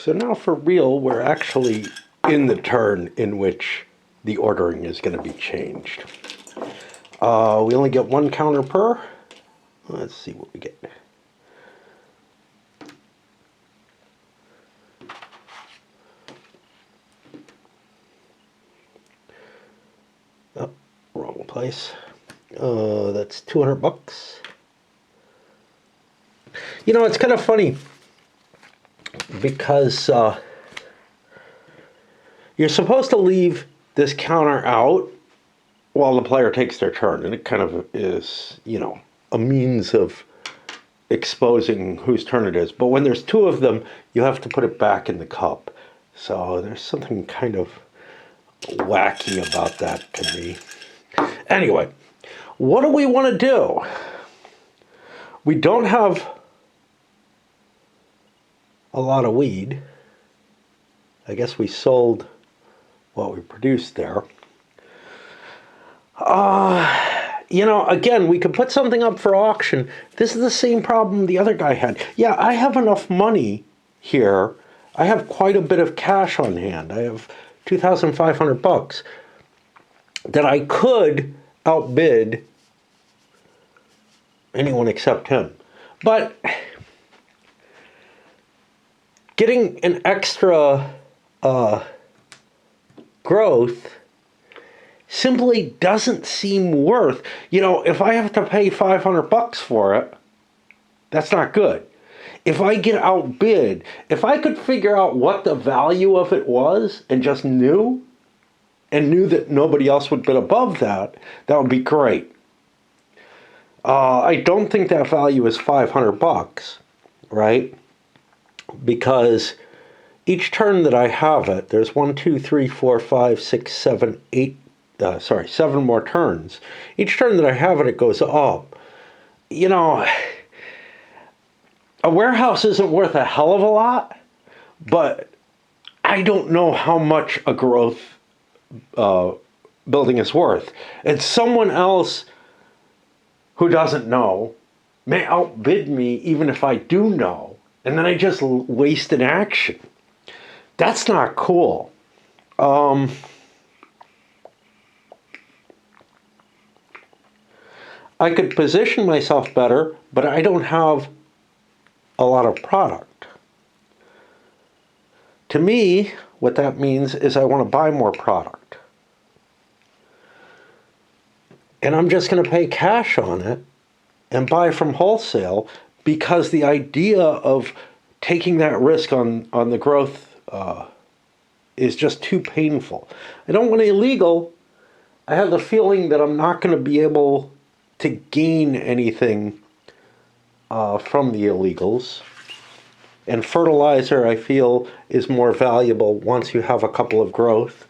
So now for real, we're actually in the turn in which the ordering is going to be changed. We only get one counter per. Let's see what we get. Oh, wrong place. That's 200 bucks. You know, it's kind of funny because you're supposed to leave this counter out while the player takes their turn, and it kind of is, you know, a means of exposing whose turn it is. But when there's two of them, you have to put it back in the cup. So there's something kind of wacky about that to me. Anyway, what do we want to do? We don't have a lot of weed. I guess we sold what we produced there. You know, again, we could put something up for auction. This is the same problem the other guy had. Yeah, I have enough money here. I have quite a bit of cash on hand. I have 2,500 bucks that I could outbid anyone except him. But getting an extra growth simply doesn't seem worth, you know, if I have to pay 500 bucks for it, that's not good. If I get outbid, if I could figure out what the value of it was and just knew that nobody else would bid above that, that would be great. I don't think that value is 500 bucks, right? Because each turn that I have it, there's 1, 2, 3, 4, 5, 6, 7, 8, 7 more turns. Each turn that I have it goes up. You know, a warehouse isn't worth a hell of a lot, but I don't know how much a growth building is worth. And someone else who doesn't know may outbid me even if I do know, and then I just waste an action. That's not cool. I could position myself better, but I don't have a lot of product. To me, what that means is I want to buy more product. And I'm just going to pay cash on it and buy from wholesale, because the idea of taking that risk on the growth is just too painful. I don't want illegal. I have the feeling that I'm not going to be able to gain anything from the illegals. And fertilizer, I feel, is more valuable once you have a couple of growth.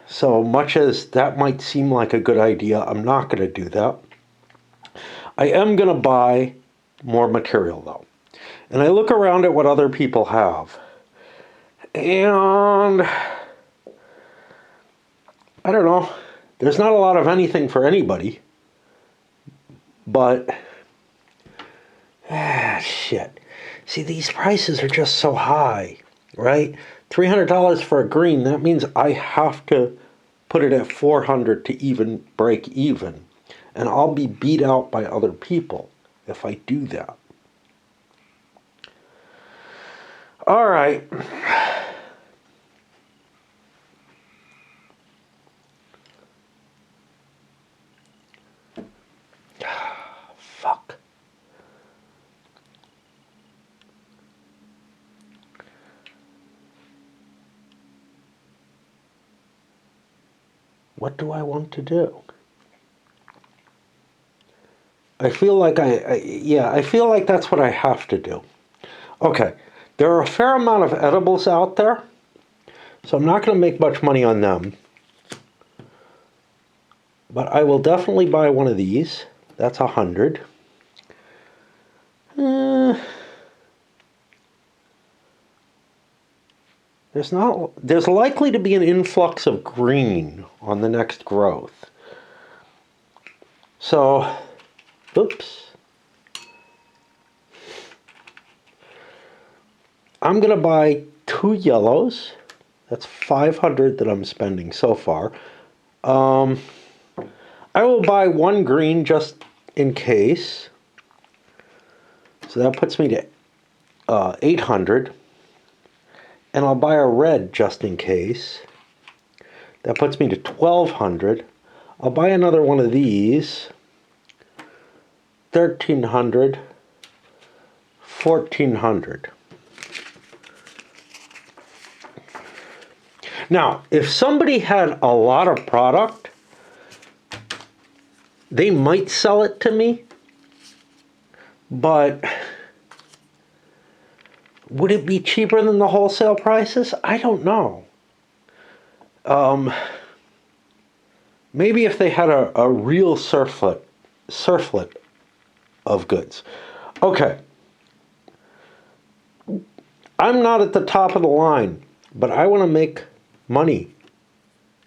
So much as that might seem like a good idea, I'm not going to do that. I am going to buy more material, though. And I look around at what other people have. And I don't know. There's not a lot of anything for anybody. But, shit. See, these prices are just so high, right? $300 for a green, that means I have to put it at $400 to even break even. And I'll be beat out by other people if I do that. All right. Fuck. What do I want to do? I feel like I feel like that's what I have to do. Okay, there are a fair amount of edibles out there, so I'm not going to make much money on them. But I will definitely buy one of these. That's 100. There's likely to be an influx of green on the next growth. So, oops. I'm going to buy 2 yellows. That's 500 that I'm spending so far. I will buy 1 green just in case. So that puts me to 800. And I'll buy a red just in case. That puts me to 1200. I'll buy another one of these. 1300. 1400. Now, if somebody had a lot of product, they might sell it to me, but would it be cheaper than the wholesale prices? I don't know. Maybe if they had a real surfeit of goods. Okay. I'm not at the top of the line, but I want to make money.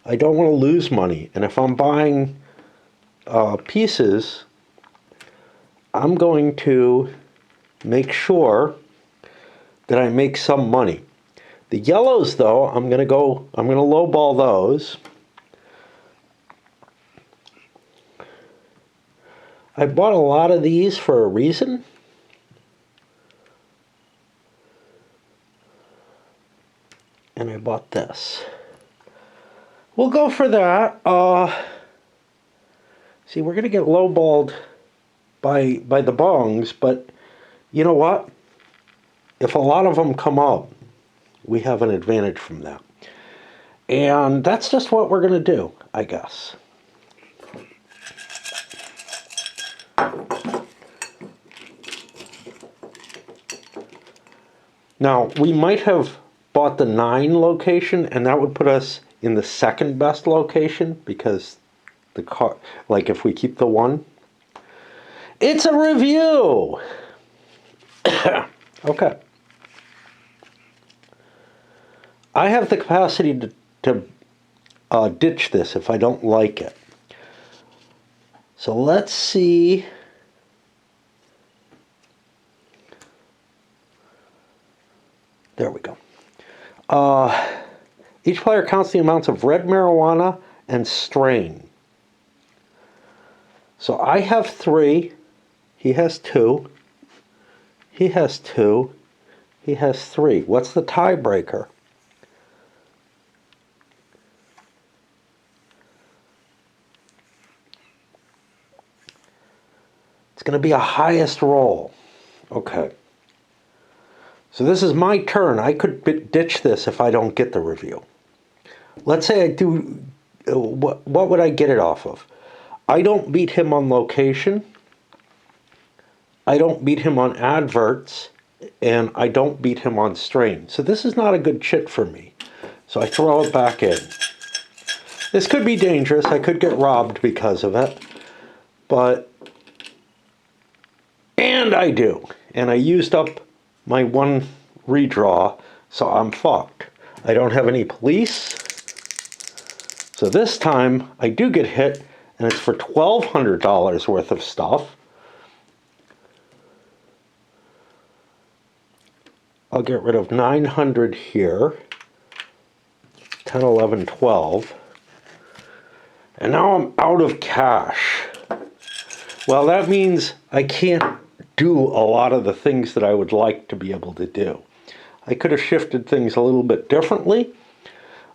I don't want to lose money. And if I'm buying pieces, I'm going to make sure that I make some money. The yellows, though, I'm going to lowball those. I bought a lot of these for a reason. And I bought this. We'll go for that. See, we're going to get lowballed by the bongs, but you know what? If a lot of them come up, we have an advantage from that. And that's just what we're going to do, I guess. Now, we might have bought the 9 location, and that would put us in the second best location because the car, like if we keep the 1. It's a review! Okay. I have the capacity to ditch this if I don't like it. So let's see. There we go. Each player counts the amounts of red marijuana and strain. So I have 3. He has 2. He has 2. He has 3. What's the tiebreaker? It's going to be a highest roll. Okay. So this is my turn. I could ditch this if I don't get the review. Let's say I do. What would I get it off of? I don't beat him on location. I don't beat him on adverts. And I don't beat him on strain. So this is not a good chit for me. So I throw it back in. This could be dangerous. I could get robbed because of it. But... and I do. And I used up my 1 redraw, so I'm fucked. I don't have any police. So this time, I do get hit, and it's for $1,200 worth of stuff. I'll get rid of 900 here. 10, 11, 12. And now I'm out of cash. Well, that means I can't do a lot of the things that I would like to be able to do. I could have shifted things a little bit differently.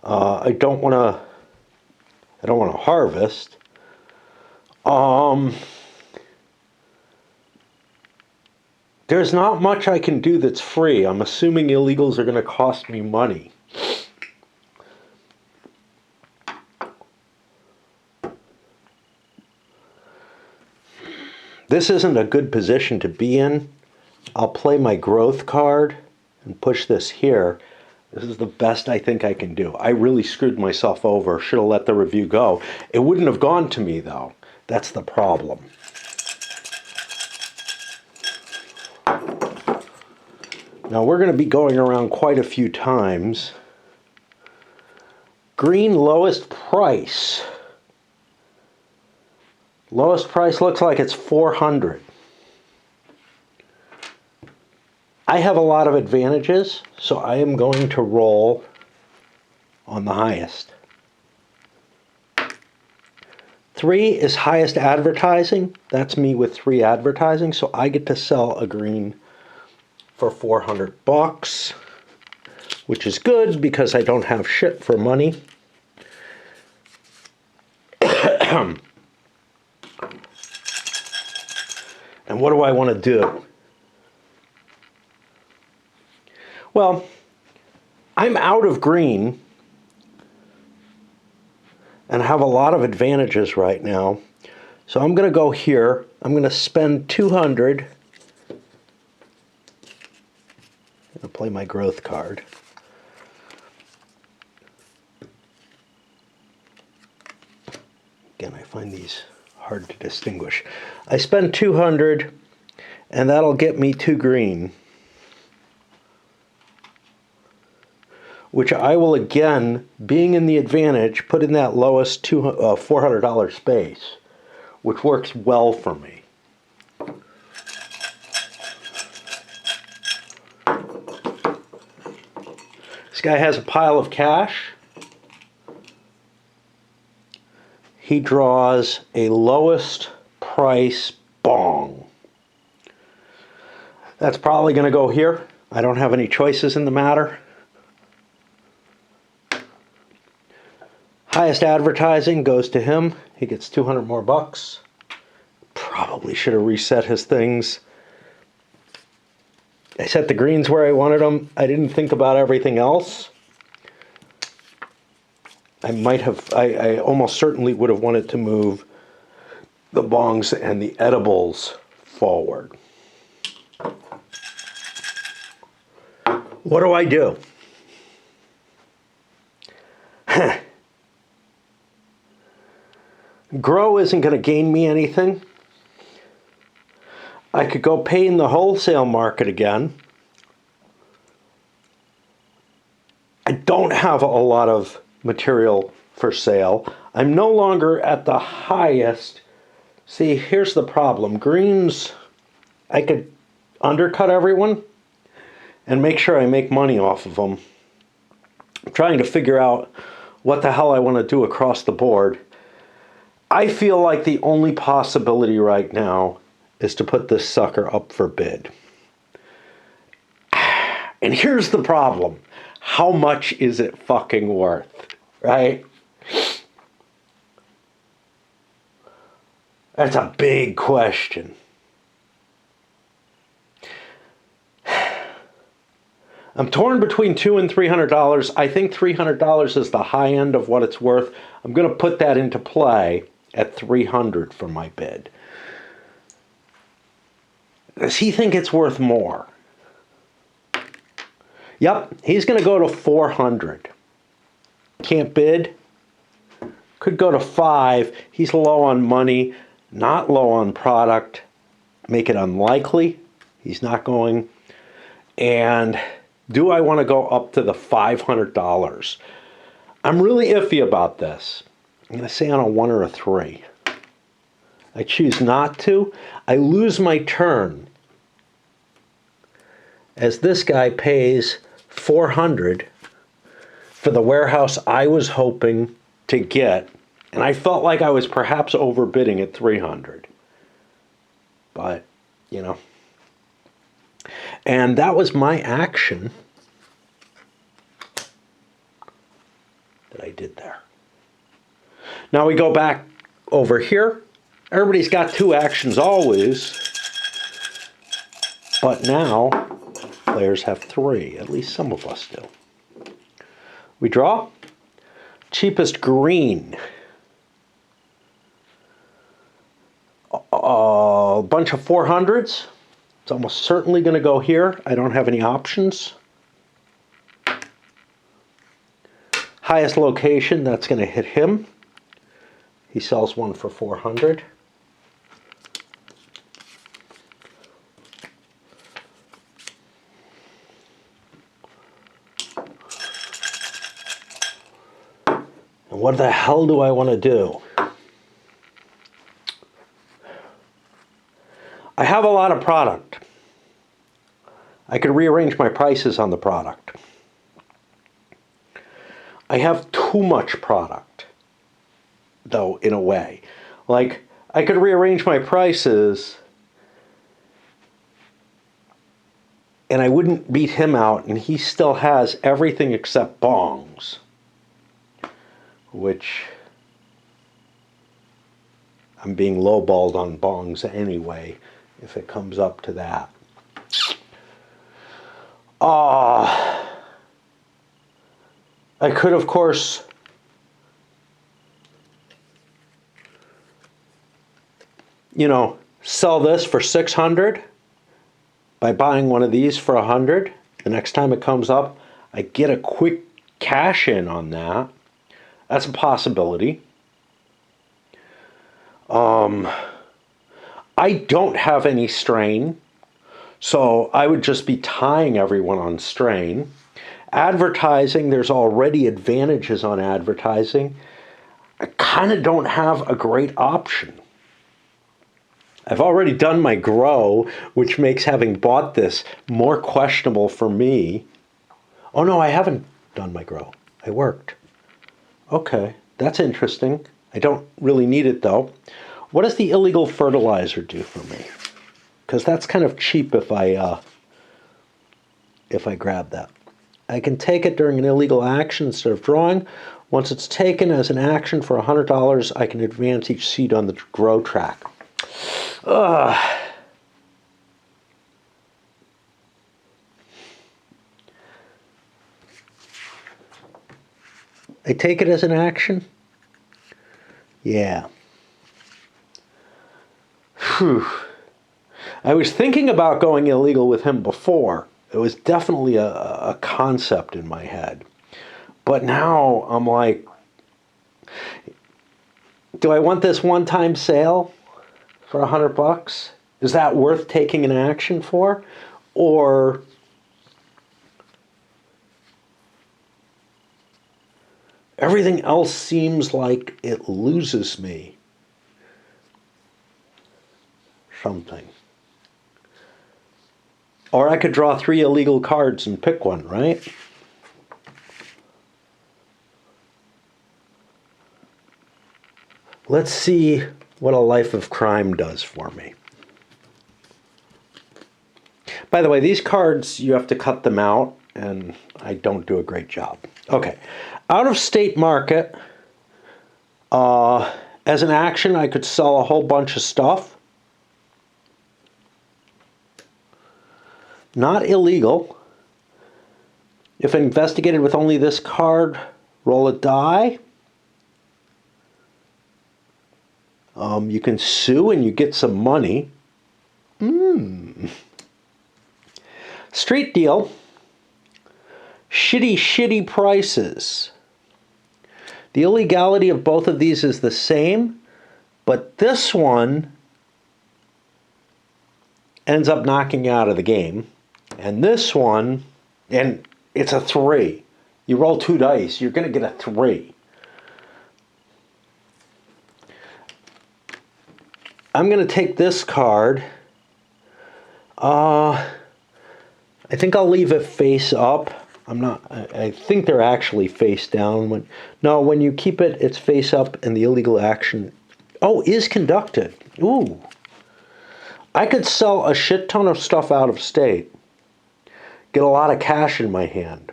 I don't want to harvest. There's not much I can do that's free. I'm assuming illegals are going to cost me money. This isn't a good position to be in. I'll play my growth card and push this here. This is the best I think I can do. I really screwed myself over. Should have let the review go. It wouldn't have gone to me, though. That's the problem. Now, we're going to be going around quite a few times. Green lowest price. Lowest price looks like it's 400. I have a lot of advantages, so I am going to roll on the highest. 3 is highest advertising. That's me with 3 advertising, so I get to sell a green for $400, which is good because I don't have shit for money. And what do I want to do? Well, I'm out of green and have a lot of advantages right now. So I'm going to go here. I'm going to spend 200. I'm going to play my growth card. Again, I find these hard to distinguish. I spend 200, and that'll get me 2 green, which I will, again, being in the advantage, put in that lowest $400 space, which works well for me. This guy has a pile of cash. He draws a lowest price bong. That's probably going to go here. I don't have any choices in the matter. Highest advertising goes to him. He gets 200 more bucks. Probably should have reset his things. I set the greens where I wanted them. I didn't think about everything else. I almost certainly would have wanted to move the bongs and the edibles forward. What do I do? Grow isn't going to gain me anything. I could go pay in the wholesale market again. I don't have a lot of material for sale. I'm no longer at the highest. See, here's the problem. Greens, I could undercut everyone and make sure I make money off of them. I'm trying to figure out what the hell I want to do across the board. I feel like the only possibility right now is to put this sucker up for bid. And here's the problem. How much is it fucking worth, right? That's a big question. I'm torn between $200 and $300. I think $300 is the high end of what it's worth. I'm going to put that into play at $300 for my bid. Does he think it's worth more? Yep, he's going to go to $400. Can't bid. Could go to $5. He's low on money, not low on product. Make it unlikely. He's not going. And do I want to go up to the $500? I'm really iffy about this. I'm going to say on a 1 or a 3. I choose not to. I lose my turn as this guy pays $400 for the warehouse I was hoping to get, and I felt like I was perhaps overbidding at $300. But, you know. And that was my action that I did there. Now we go back over here. Everybody's got 2 actions always. But now, players have 3. At least some of us do. We draw. Cheapest green. A bunch of 400s. It's almost certainly going to go here. I don't have any options. Highest location, that's going to hit him. He sells one for 400. And what the hell do I want to do? I have a lot of product. I could rearrange my prices on the product. I have too much product, though, in a way. Like, I could rearrange my prices and I wouldn't beat him out, and he still has everything except bongs, which I'm being lowballed on bongs anyway, if it comes up to that. I could, of course, sell this for 600 by buying one of these for 100. The next time it comes up, I get a quick cash in on that. That's a possibility. I don't have any strain, so I would just be tying everyone on strain. Advertising, there's already advantages on advertising. I kind of don't have a great option. I've already done my grow, which makes having bought this more questionable for me. Oh no, I haven't done my grow. I worked. Okay, that's interesting. I don't really need it though. What does the illegal fertilizer do for me? Because that's kind of cheap if I grab that. I can take it during an illegal action instead of drawing. Once it's taken as an action for $100, I can advance each seed on the grow track. I take it as an action? Yeah. Whew. I was thinking about going illegal with him before. It was definitely a concept in my head. But now I'm like, do I want this one-time sale for $100? Is that worth taking an action for? Or everything else seems like it loses me something. Or I could draw 3 illegal cards and pick one, right? Let's see what a life of crime does for me. By the way, these cards, you have to cut them out, and I don't do a great job. Okay, out-of-state market. As an action, I could sell a whole bunch of stuff. Not illegal. If investigated with only this card, roll a die. You can sue and you get some money. Street deal. Shitty prices. The illegality of both of these is the same, but this one ends up knocking you out of the game. And this one, and it's a 3. You roll 2 dice, you're going to get a 3. I'm going to take this card. I think I'll leave it face up. I think they're actually face down. When you keep it, it's face up and the illegal action, is conducted. Ooh. I could sell a shit ton of stuff out of state. Get a lot of cash in my hand.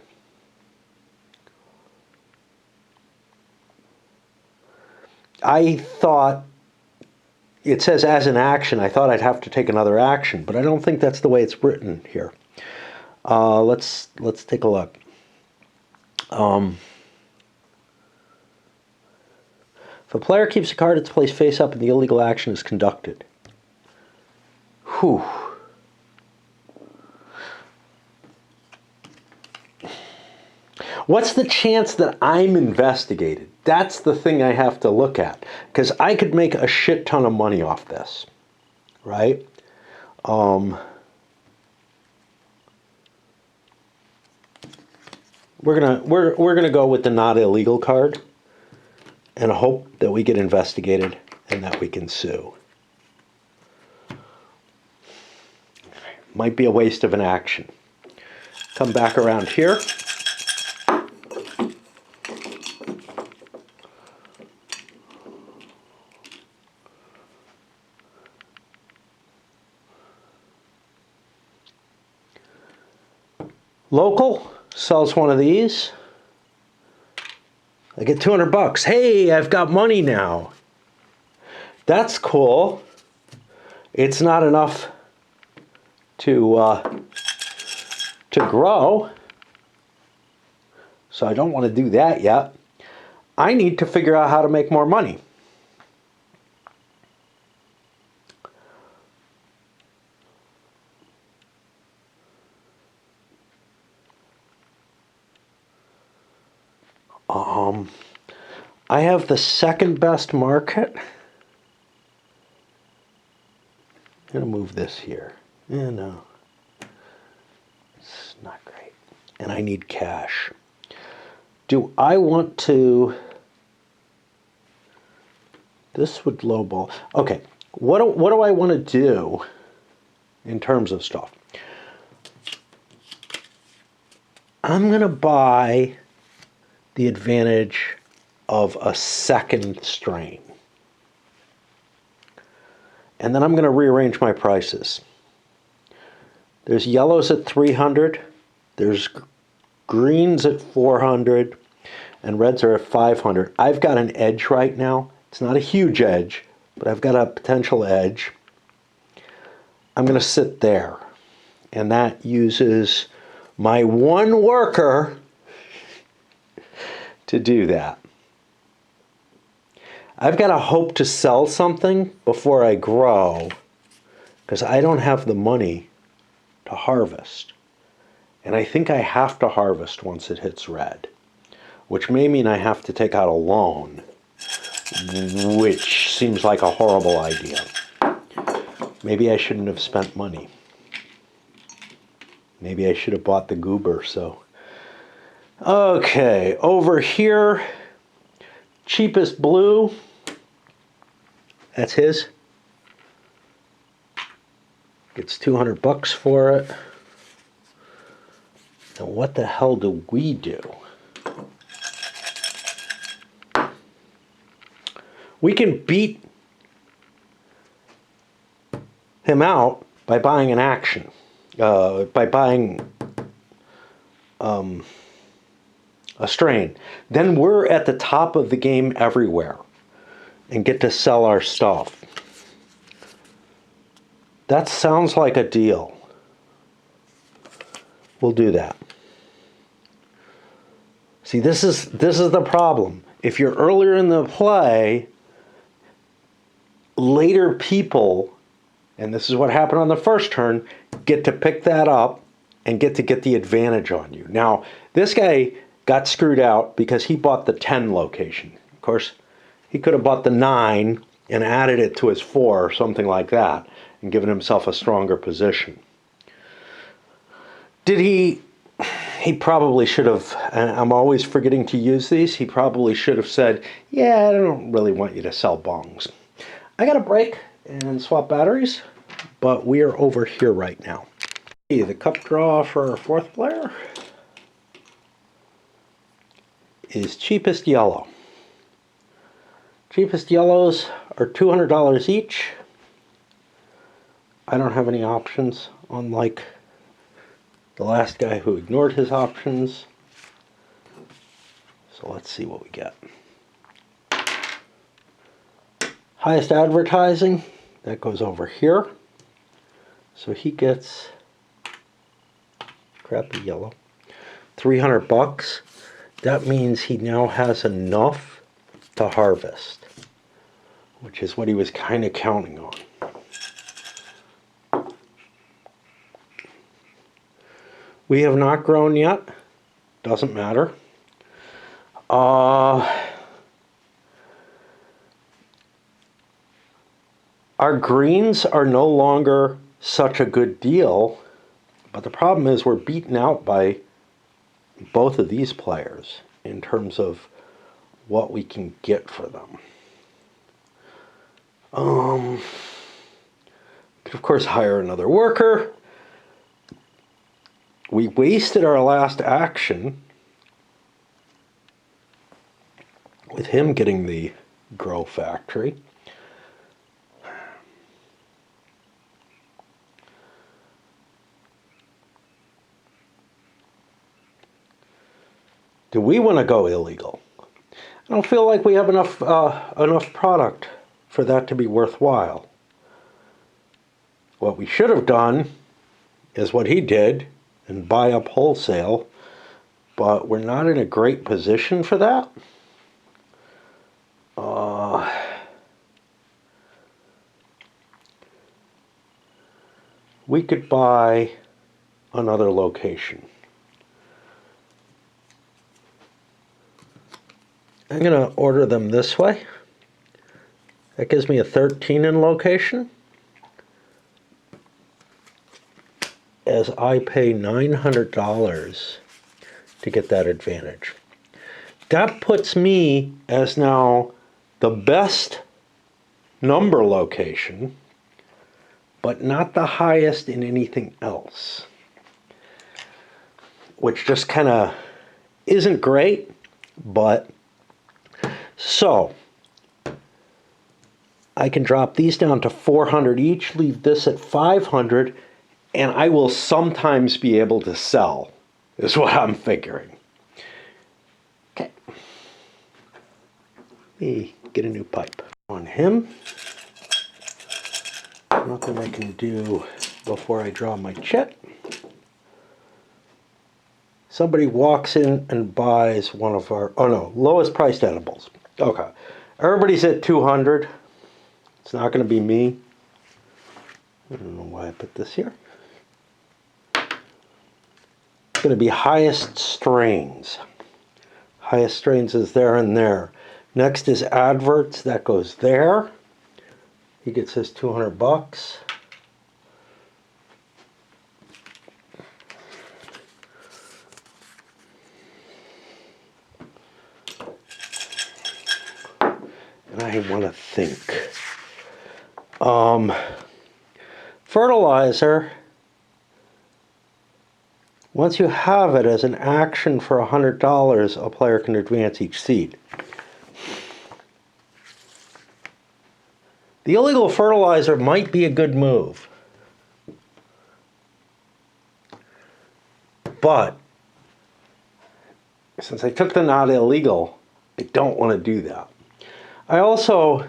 I thought, it says as an action, I thought I'd have to take another action, but I don't think that's the way it's written here. Let's take a look. If a player keeps a card, it's placed face up and the illegal action is conducted. Whew. What's the chance that I'm investigated? That's the thing I have to look at. Because I could make a shit ton of money off this. Right? We're gonna go with the not illegal card and hope that we get investigated and that we can sue. Might be a waste of an action. come back around here. Local sells one of these. I get 200 bucks. Hey, I've got money now. That's cool. It's not enough to grow, so I don't want to do that yet. I need to figure out how to make more money. I have the second best market. I'm going to move this here. Yeah, no. It's not great. And I need cash. Do I want to... This would lowball. Okay, what do I want to do in terms of stuff? I'm going to buy the advantage of a second strain. And then I'm going to rearrange my prices. There's yellows at 300, there's greens at 400, and reds are at 500. I've got an edge right now. It's not a huge edge, but I've got a potential edge. I'm going to sit there, and that uses my one worker to do that. I've got to hope to sell something before I grow, because I don't have the money to harvest. And I think I have to harvest once it hits red, which may mean I have to take out a loan, which seems like a horrible idea. Maybe I shouldn't have spent money. Maybe I should have bought the goober, so. Okay, over here, cheapest blue. That's his. Gets 200 bucks for it. And what the hell do we do? We can beat him out by buying an action. By buying a strain. Then we're at the top of the game everywhere and get to sell our stuff. That sounds like a deal. We'll do that. See, this is the problem. If you're earlier in the play, later people, and this is what happened on the first turn, get to pick that up and get the advantage on you. Now, this guy got screwed out because he bought the 10 location. Of course, he could have bought the 9 and added it to his 4 or something like that and given himself a stronger position. Did he? He probably should have, and I'm always forgetting to use these, he probably should have said, yeah, I don't really want you to sell bongs. I got to break and swap batteries, but we are over here right now. The cup draw for our fourth player is cheapest yellow. Cheapest yellows are $200 each. I don't have any options, unlike the last guy who ignored his options. So let's see what we get. Highest advertising, that goes over here. So he gets crappy yellow. 300 bucks. That means he now has enough to harvest, which is what he was kind of counting on. We have not grown yet. Doesn't matter. Our greens are no longer such a good deal, but the problem is we're beaten out by both of these players in terms of what we can get for them. Could of course hire another worker. We wasted our last action with him getting the Grow Factory. Do we want to go illegal? I don't feel like we have enough product for that to be worthwhile. What we should have done is what he did and buy up wholesale, but we're not in a great position for that. We could buy another location. I'm going to order them this way. That gives me a 13 in location. As I pay $900 to get that advantage. That puts me as now the best number location, but not the highest in anything else. Which just kind of isn't great, but so I can drop these down to 400 each, leave this at 500, and I will sometimes be able to sell, is what I'm figuring. Okay. Let me get a new pipe on him. Nothing I can do before I draw my chit. Somebody walks in and buys one of our, oh no, lowest priced edibles. Okay. Everybody's at 200. It's not going to be me. I don't know why I put this here. It's going to be highest strains. Highest strains is there and there. Next is adverts. That goes there. He gets his 200 bucks. And I want to think. Fertilizer, once you have it as an action for $100, a player can advance each seed. The illegal fertilizer might be a good move. But since I took the not illegal, I don't want to do that. I also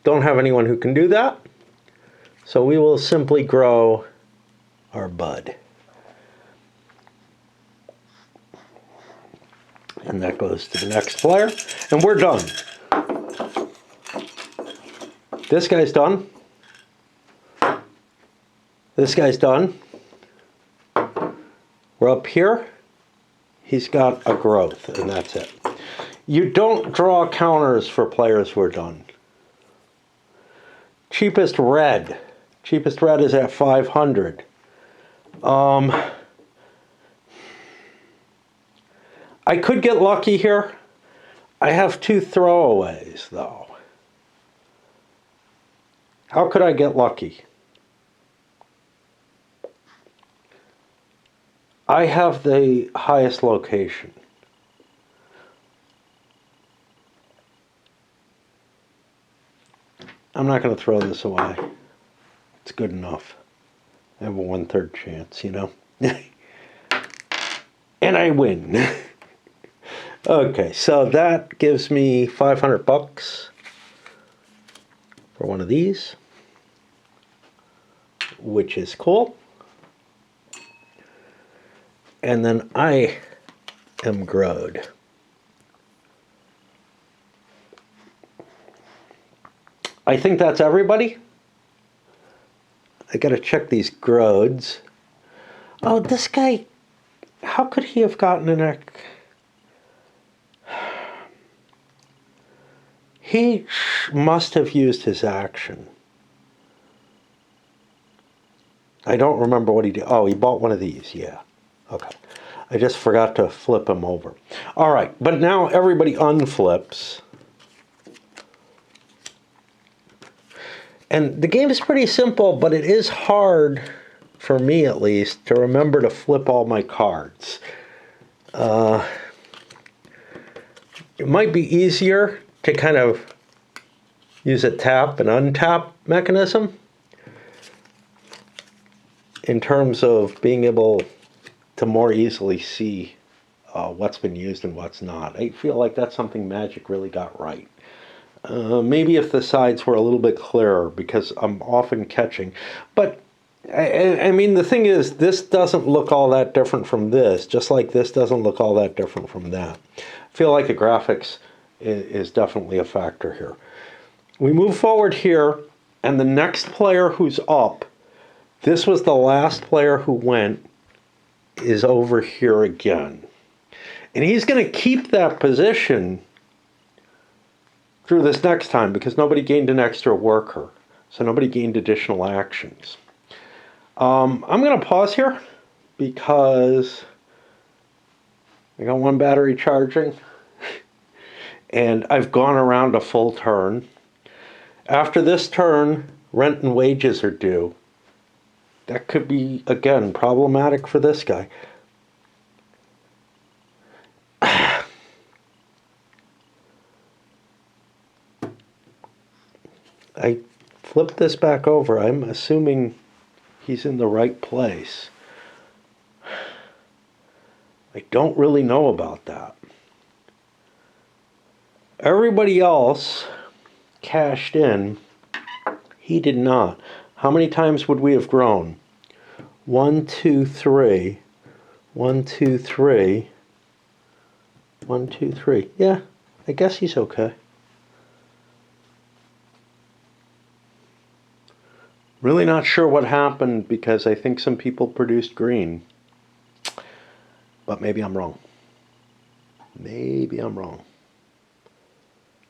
don't have anyone who can do that. So we will simply grow our bud. And that goes to the next player. And we're done. This guy's done. This guy's done. We're up here. He's got a growth, and that's it. You don't draw counters for players who are done. Cheapest red. Cheapest red is at 500. I could get lucky here. I have 2 throwaways, though. How could I get lucky? I have the highest location. I'm not going to throw this away. It's good enough. I have a 1/3 chance, you know. And I win. Okay, so that gives me 500 bucks for one of these, which is cool. And then I am growed. I think that's everybody. I gotta check these grows. Oh, this guy, how could he have gotten an egg? He must have used his action. I don't remember what he did. Oh, he bought one of these, yeah. Okay. I just forgot to flip him over. All right, but now everybody unflips. And the game is pretty simple, but it is hard for me at least, to remember to flip all my cards. It might be easier to kind of use a tap and untap mechanism in terms of being able to more easily see what's been used and what's not. I feel like that's something Magic really got right. Maybe if the sides were a little bit clearer, because I'm often catching. But, I mean, the thing is, this doesn't look all that different from this, just like this doesn't look all that different from that. I feel like the graphics is definitely a factor here. We move forward here, and the next player who's up, this was the last player who went, is over here again. And he's going to keep that position through this next time because nobody gained an extra worker. So nobody gained additional actions. I'm going to pause here because I got one battery charging and I've gone around a full turn. After this turn, rent and wages are due. That could be, again, problematic for this guy. I flipped this back over. I'm assuming he's in the right place. I don't really know about that. Everybody else cashed in. He did not. How many times would we have grown? 1, 2, 3. 1, 2, 3. 1, 2, 3. Yeah, I guess he's okay. Really not sure what happened because I think some people produced green. But maybe I'm wrong. Maybe I'm wrong.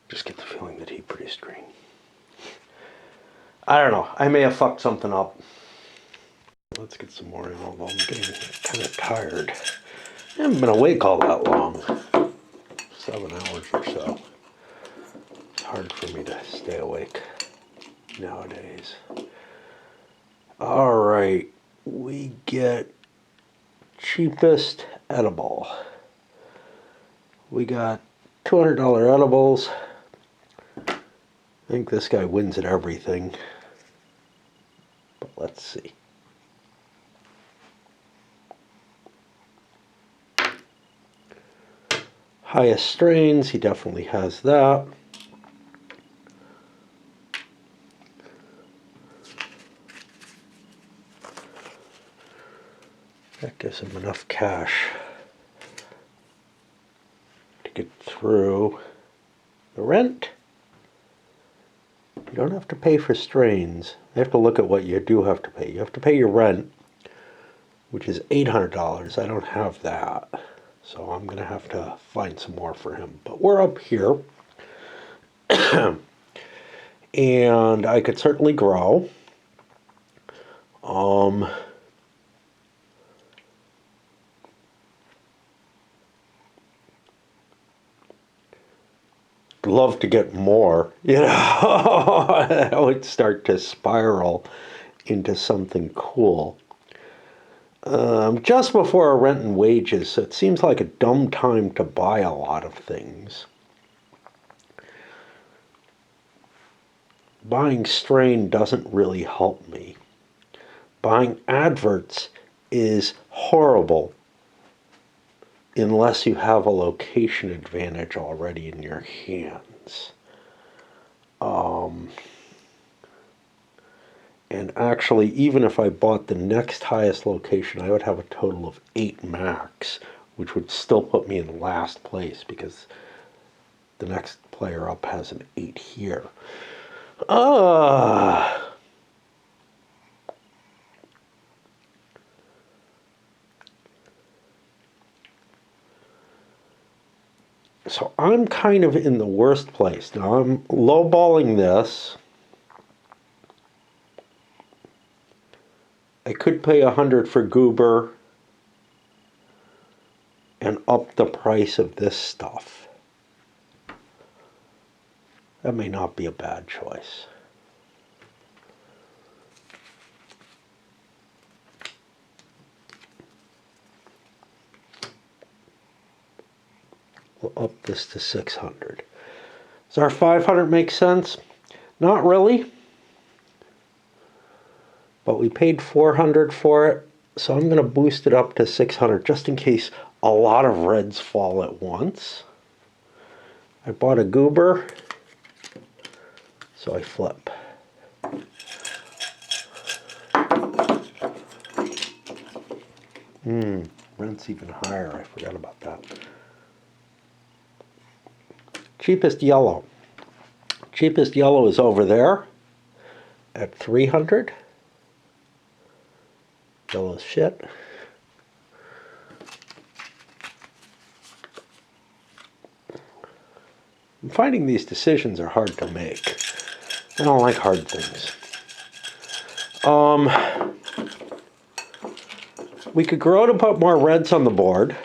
Just get the feeling that he produced green. I don't know. I may have fucked something up. Let's get some more in, although I'm getting kind of tired. I haven't been awake all that long. 7 hours or so. It's hard for me to stay awake nowadays. All right, we get cheapest edible. We got $200 edibles. I think this guy wins at everything. But let's see. Highest strains, he definitely has that. That gives him enough cash to get through the rent. You don't have to pay for strains. You have to look at what you do have to pay. You have to pay your rent, which is $800. I don't have that. So I'm going to have to find some more for him. But we're up here. And I could certainly grow. Love to get more, you know. I would start to spiral into something cool. Just before our rent and wages, so it seems like a dumb time to buy a lot of things. Buying strain doesn't really help me. Buying adverts is horrible unless you have a location advantage already in your hands. And actually, even if I bought the next highest location, I would have a total of 8 max, which would still put me in last place because the next player up has an 8 here. So I'm kind of in the worst place. Now I'm lowballing this. I could pay 100 for Goober and up the price of this stuff. That may not be a bad choice. We'll up this to 600. Does our 500 make sense? Not really. But we paid 400 for it, so I'm going to boost it up to 600 just in case a lot of reds fall at once. I bought a goober, so I flip. Rent's even higher. I forgot about that. Cheapest yellow. Cheapest yellow is over there at 300. Yellow's shit. I'm finding these decisions are hard to make. I don't like hard things. We could grow to put more reds on the board.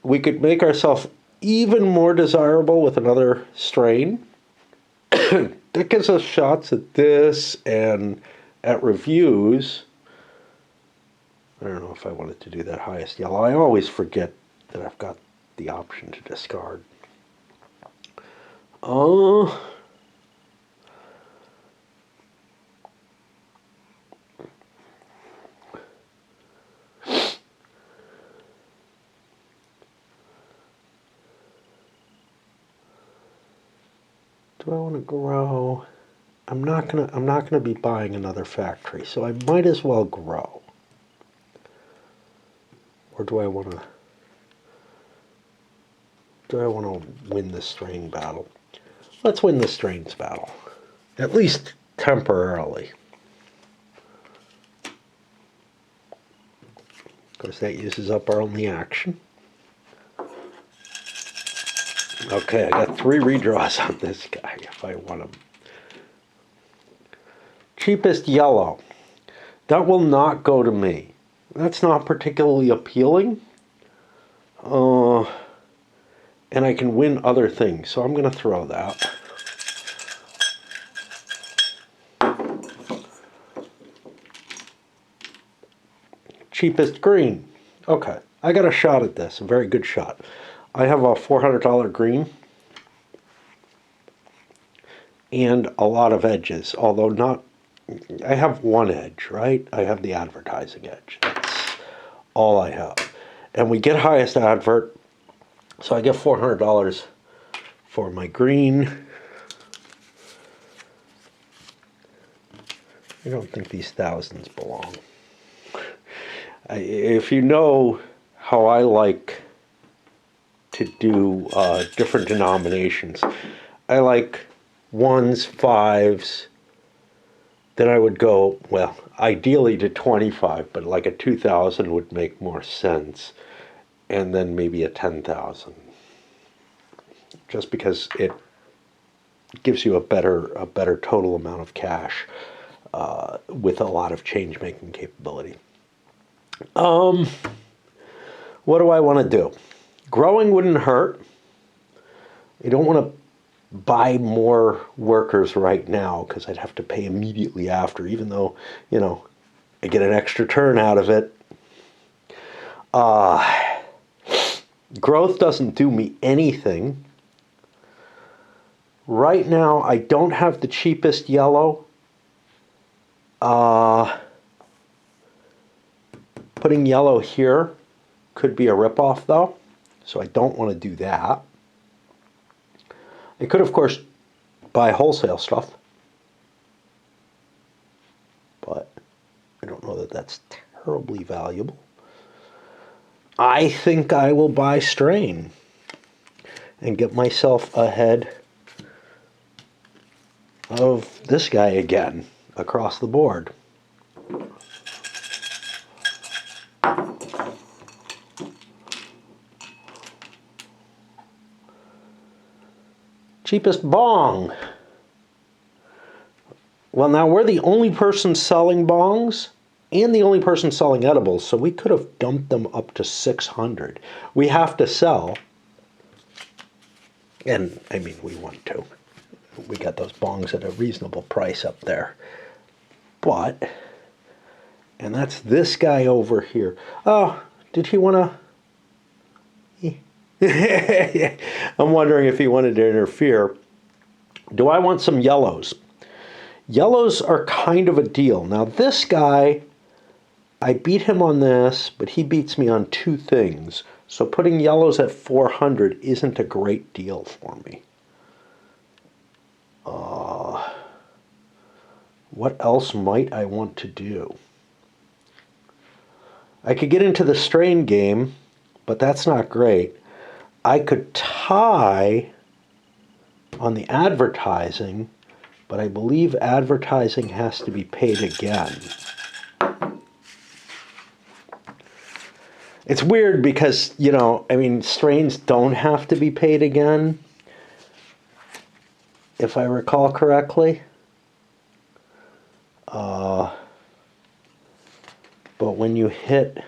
We could make ourselves even more desirable with another strain. That gives us shots at this and at reviews. I don't know if I wanted to do that highest yellow. I always forget that I've got the option to discard. Do I want to grow? I'm not gonna be buying another factory, so I might as well grow. Or do I want to win the strain battle? Let's win the strains battle, at least temporarily. Of course, that uses up our only action. Okay, I got 3 redraws on this guy if I want him. Cheapest yellow. That will not go to me. That's not particularly appealing. And I can win other things, so I'm going to throw that. Cheapest green. Okay, I got a shot at this, a very good shot. I have a $400 green and a lot of edges, although not, I have one edge, right? I have the advertising edge. That's all I have. And we get highest advert, so I get $400 for my green. I don't think these thousands belong. If you know how I like to do different denominations, I like 1s, 5s, then I would go, well, ideally to 25, but like a 2,000 would make more sense, and then maybe a 10,000, just because it gives you a better total amount of cash with a lot of change making capability. What do I want to do? Growing wouldn't hurt. I don't want to buy more workers right now because I'd have to pay immediately after, even though, you know, I get an extra turn out of it. Growth doesn't do me anything. Right now, I don't have the cheapest yellow. Putting yellow here could be a ripoff, though, so I don't want to do that. I could, of course, buy wholesale stuff, but I don't know that that's terribly valuable. I think I will buy strain and get myself ahead of this guy again across the board. Cheapest bong. Well, now we're the only person selling bongs and the only person selling edibles, so we could have dumped them up to 600. We have to sell. And I mean, we want to. We got those bongs at a reasonable price up there. But, and that's this guy over here. Oh, did he want to? I'm wondering if he wanted to interfere. Do I want some yellows? Yellows are kind of a deal. Now this guy, I beat him on this, but he beats me on two things. So putting yellows at 400 isn't a great deal for me. What else might I want to do? I could get into the strain game, but that's not great. I could tie on the advertising, but I believe advertising has to be paid again. It's weird because, you know, I mean, strains don't have to be paid again, if I recall correctly. But when you hit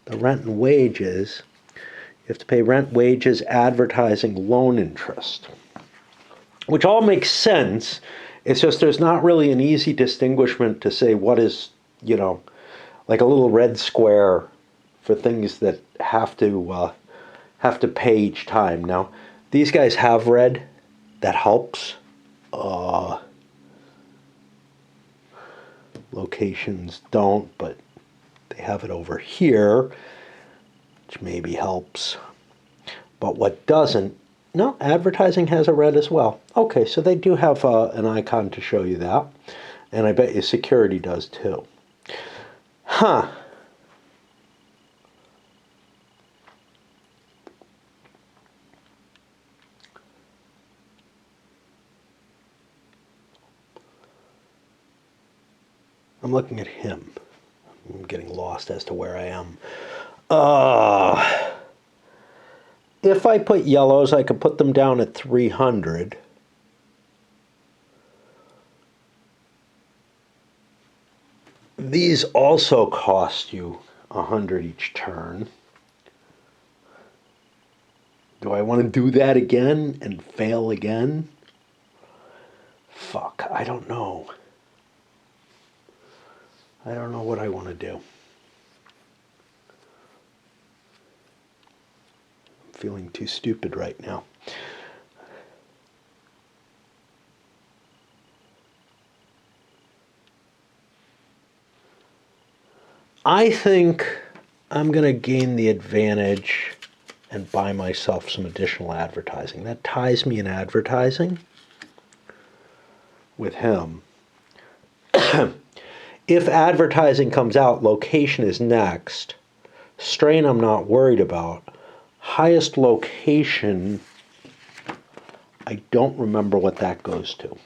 the rent and wages, you have to pay rent, wages, advertising, loan interest, which all makes sense. It's just there's not really an easy distinguishment to say what is, you know, like a little red square for things that have to pay each time. Now, these guys have red. That helps. Locations don't, but they have it over here, which maybe helps. But what doesn't, no, advertising has a red as well. Okay, so they do have an icon to show you that. And I bet you security does too. Huh. I'm looking at him. I'm getting lost as to where I am. If I put yellows, I could put them down at 300. These also cost you 100 each turn. Do I want to do that again and fail again? Fuck, I don't know. I don't know what I want to do. I'm feeling too stupid right now. I think I'm going to gain the advantage and buy myself some additional advertising. That ties me in advertising with him. If advertising comes out, location is next. Strain I'm not worried about. Highest location, I don't remember what that goes to.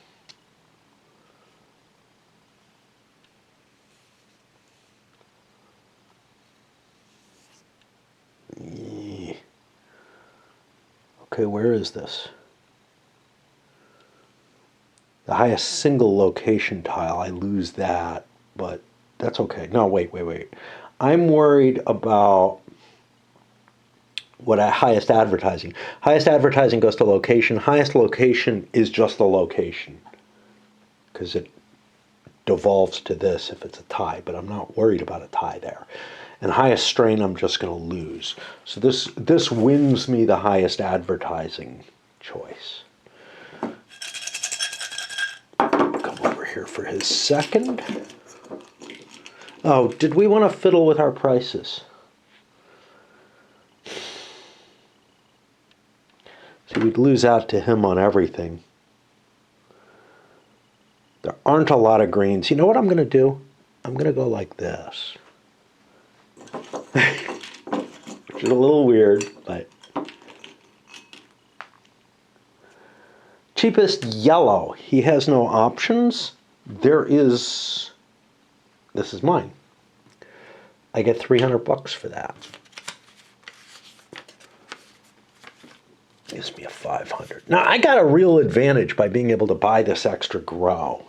Okay, where is this? The highest single location tile, I lose that, but that's okay. No, wait. I'm worried about what highest advertising. Highest advertising goes to location. Highest location is just the location because it devolves to this if it's a tie, but I'm not worried about a tie there. And highest strain, I'm just going to lose. So this wins me the highest advertising choice. Come over here for his second. Oh, did we want to fiddle with our prices? So we'd lose out to him on everything. There aren't a lot of greens. You know what I'm going to do? I'm going to go like this. Which is a little weird, but... Cheapest yellow. He has no options. There is... This is mine. I get 300 bucks for that. Gives me a 500. Now, I got a real advantage by being able to buy this extra grow.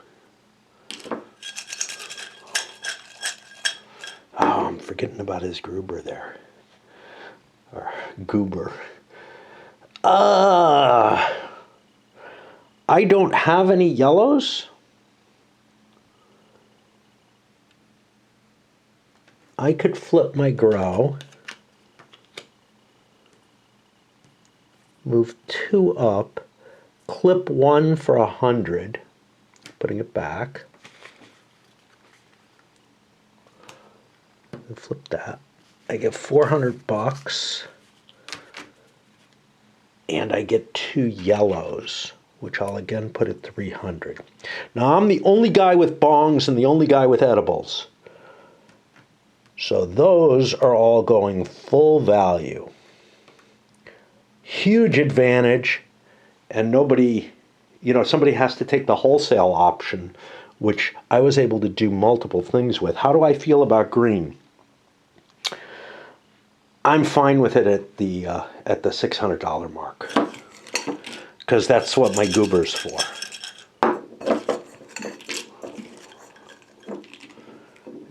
Oh, I'm forgetting about his Gruber there. Or Goober. I don't have any yellows. I could flip my grow, move 2 up, clip 1 for 100, putting it back, and flip that. I get $400, and I get 2 yellows, which I'll again put at 300. Now I'm the only guy with bongs and the only guy with edibles. So those are all going full value. Huge advantage, and nobody, somebody has to take the wholesale option, which I was able to do multiple things with. How do I feel about green? I'm fine with it at the $600 mark, because that's what my goober's for.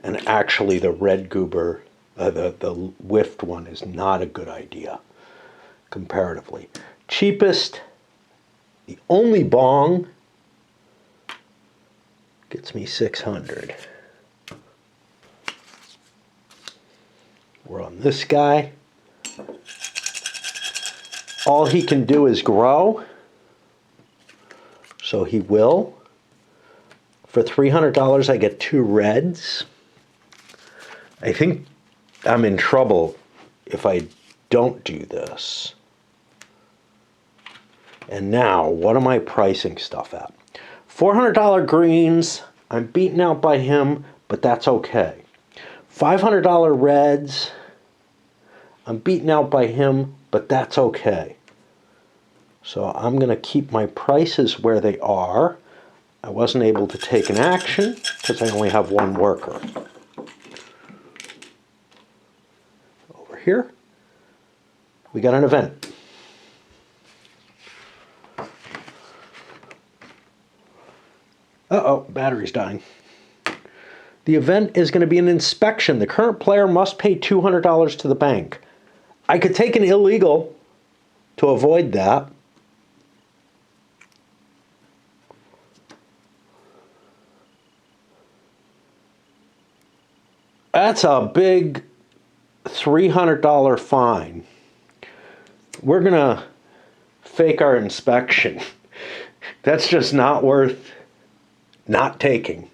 And actually, the red goober, the whiffed one, is not a good idea comparatively. Cheapest, the only bong, gets me 600. We're on this guy. All he can do is grow, so he will. For $300, I get 2 reds. I think I'm in trouble if I don't do this. And now, what am I pricing stuff at? $400 greens, I'm beaten out by him, but that's okay. $500 reds, I'm beaten out by him, but that's okay. So I'm going to keep my prices where they are. I wasn't able to take an action because I only have 1 worker. Over here, we got an event. Uh-oh, battery's dying. The event is going to be an inspection. The current player must pay $200 to the bank. I could take an illegal to avoid that. That's a big $300 fine. We're going to fake our inspection. That's just not worth not taking.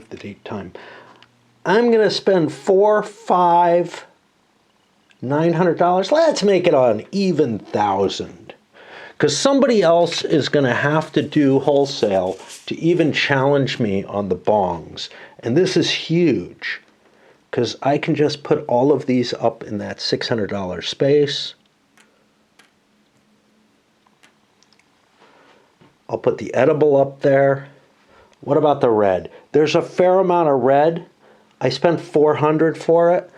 The date time. I'm going to spend $400, $500, $900. Let's make it an even $1,000. Because somebody else is going to have to do wholesale to even challenge me on the bongs. And this is huge, because I can just put all of these up in that $600 space. I'll put the edible up there. What about the red? There's a fair amount of red. I spent $400 for it.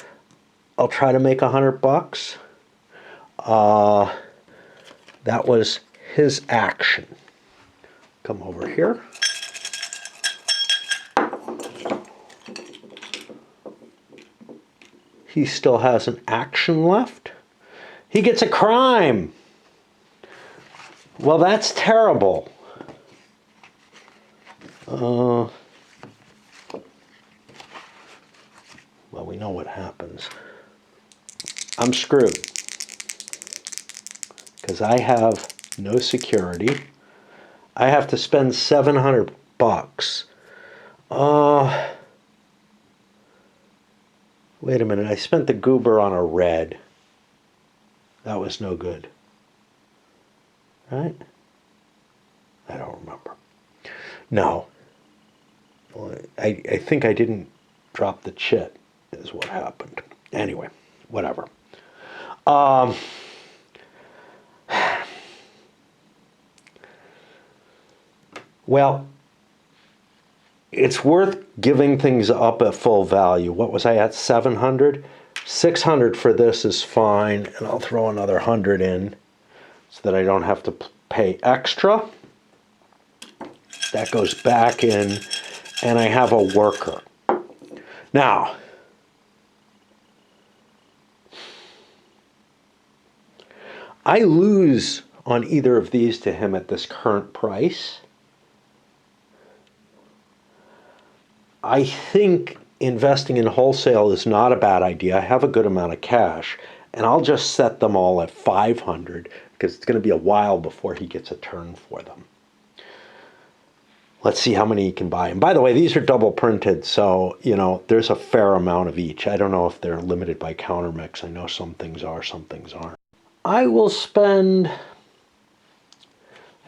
I'll try to make $100. That was his action. Come over here. He still has an action left. He gets a crime. Well, that's terrible. Well, we know what happens. I'm screwed, because I have no security. I have to spend $700. Wait a minute, I spent the goober on a red. That was no good. Right? I don't remember. No. I think I didn't drop the chit, is what happened. Anyway, whatever. Well, it's worth giving things up at full value. What was I at? 700? 600 for this is fine, and I'll throw another 100 in so that I don't have to pay extra. That goes back in, and I have a worker. Now, I lose on either of these to him at this current price. I think investing in wholesale is not a bad idea. I have a good amount of cash, and I'll just set them all at 500 because it's going to be a while before he gets a turn for them. Let's see how many he can buy. And by the way, these are double printed, so, there's a fair amount of each. I don't know if they're limited by counter mix. I know some things are, some things aren't. I will spend, I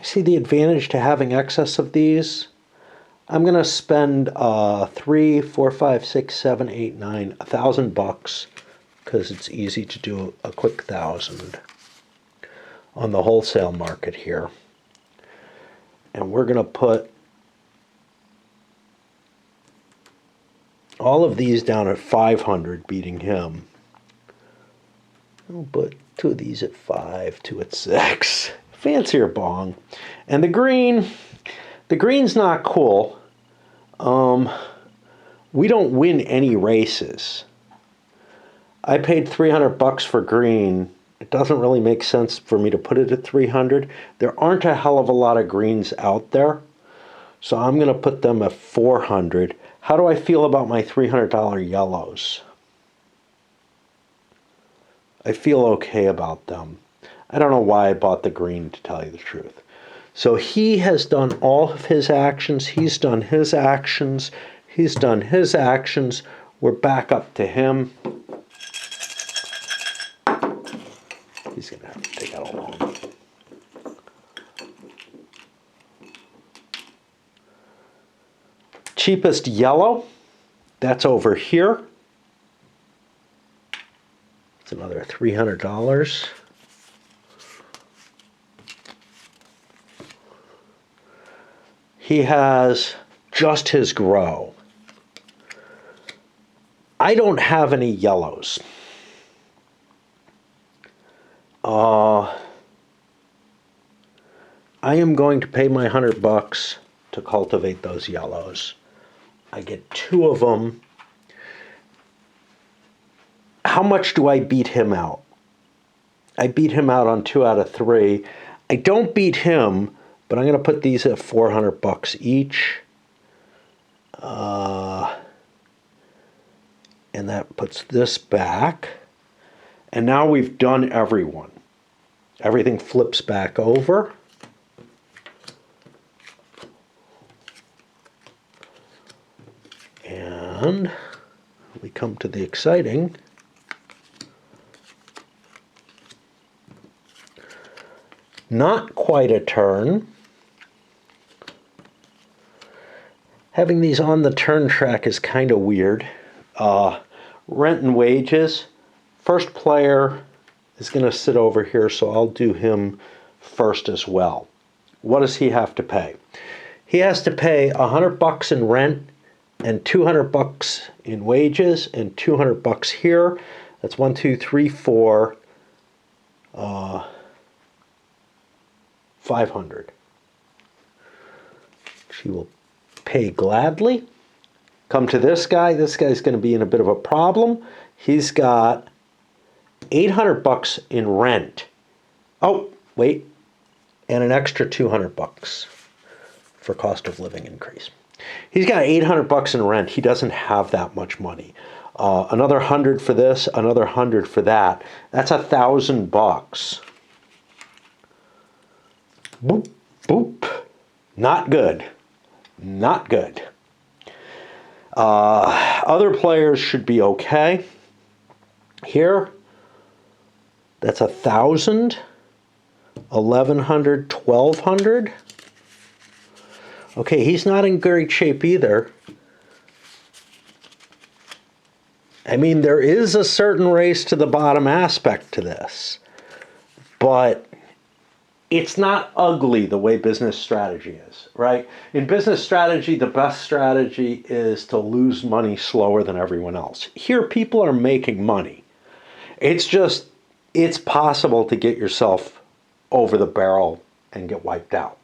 see the advantage to having excess of these. I'm going to spend $3, $4, $5, $6, $7, $8, $9, $1,000 because it's easy to do a quick 1,000 on the wholesale market here. And we're going to put all of these down at 500, beating him. I'll put 2 of these at 5, 2 at 6. Fancier bong. And the green's not cool. We don't win any races. I paid $300 for green. It doesn't really make sense for me to put it at 300. There aren't a hell of a lot of greens out there, so I'm going to put them at 400. How do I feel about my $300 yellows? I feel okay about them. I don't know why I bought the green, to tell you the truth. So he has done all of his actions. He's done his actions. He's done his actions. We're back up to him. He's going to have to take out a long. Cheapest yellow, that's over here. It's another $300. He has just his grow. I don't have any yellows. I am going to pay my $100 to cultivate those yellows. I get 2 of them. How much do I beat him out? I beat him out on 2 out of 3. I don't beat him, but I'm going to put these at $400 each. And that puts this back. And now we've done everyone. Everything flips back over. And we come to the exciting. Not quite a turn. Having these on the turn track is kind of weird. Rent and wages. First player is going to sit over here, so I'll do him first as well. What does he have to pay? He has to pay $100 in rent and $200 in wages and $200 here. That's 1, 2, 3, 4, 500. She will pay gladly. Come to this guy. This guy's going to be in a bit of a problem. He's got $800 in rent. Oh, wait. And an extra $200 for cost of living increase. He's got $800 in rent. He doesn't have that much money. Another 100 for this, another 100 for that. That's $1,000. Boop, boop. Not good. Not good. Other players should be okay. Here, that's 1,000, 1,100, 1,200. Okay, he's not in great shape either. I mean, there is a certain race to the bottom aspect to this, but it's not ugly the way business strategy is, right? In business strategy, the best strategy is to lose money slower than everyone else. Here, people are making money. It's just, it's possible to get yourself over the barrel and get wiped out.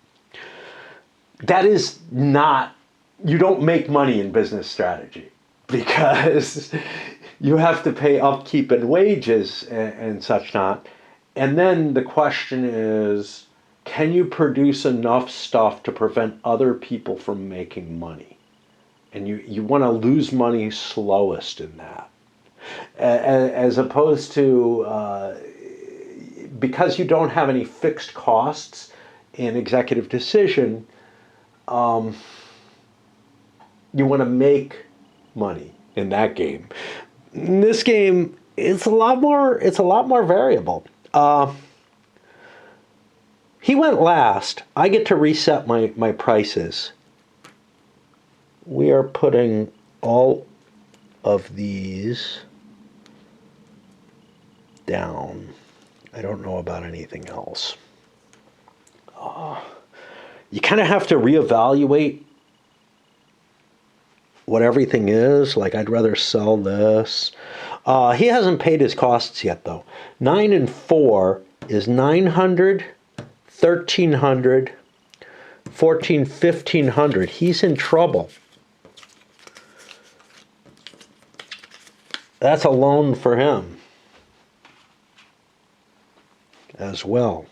That is not, you don't make money in business strategy because you have to pay upkeep and wages and such not. And then the question is, can you produce enough stuff to prevent other people from making money? And you want to lose money slowest in that. As opposed to, because you don't have any fixed costs in executive decision, you want to make money in that game. In this game, it's a lot more variable. He went last. I get to reset my prices. We are putting all of these down. I don't know about anything else. You kind of have to reevaluate what everything is. Like, I'd rather sell this. He hasn't paid his costs yet, though. 9 and 4 is 900, 1,300, 14, 1,500. He's in trouble. That's a loan for him as well.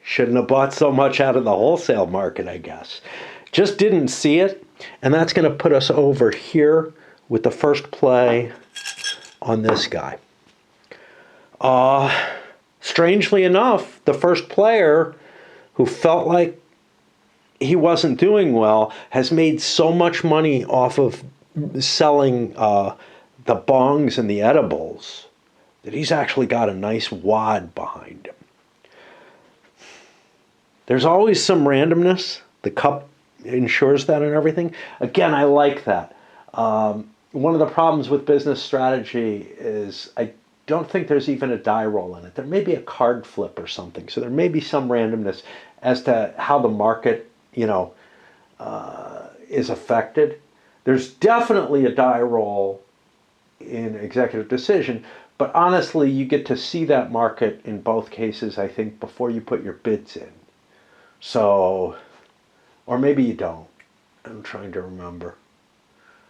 Shouldn't have bought so much out of the wholesale market, I guess. Just didn't see it. And that's going to put us over here with the first play on this guy. Strangely enough, the first player who felt like he wasn't doing well has made so much money off of selling the bongs and the edibles that he's actually got a nice wad behind him. There's always some randomness. The cup ensures that and everything. Again, I like that. One of the problems with business strategy is I don't think there's even a die roll in it. There may be a card flip or something. So there may be some randomness as to how the market, is affected. There's definitely a die roll in executive decision, but honestly, you get to see that market in both cases, I think, before you put your bids in. So, or maybe you don't. I'm trying to remember.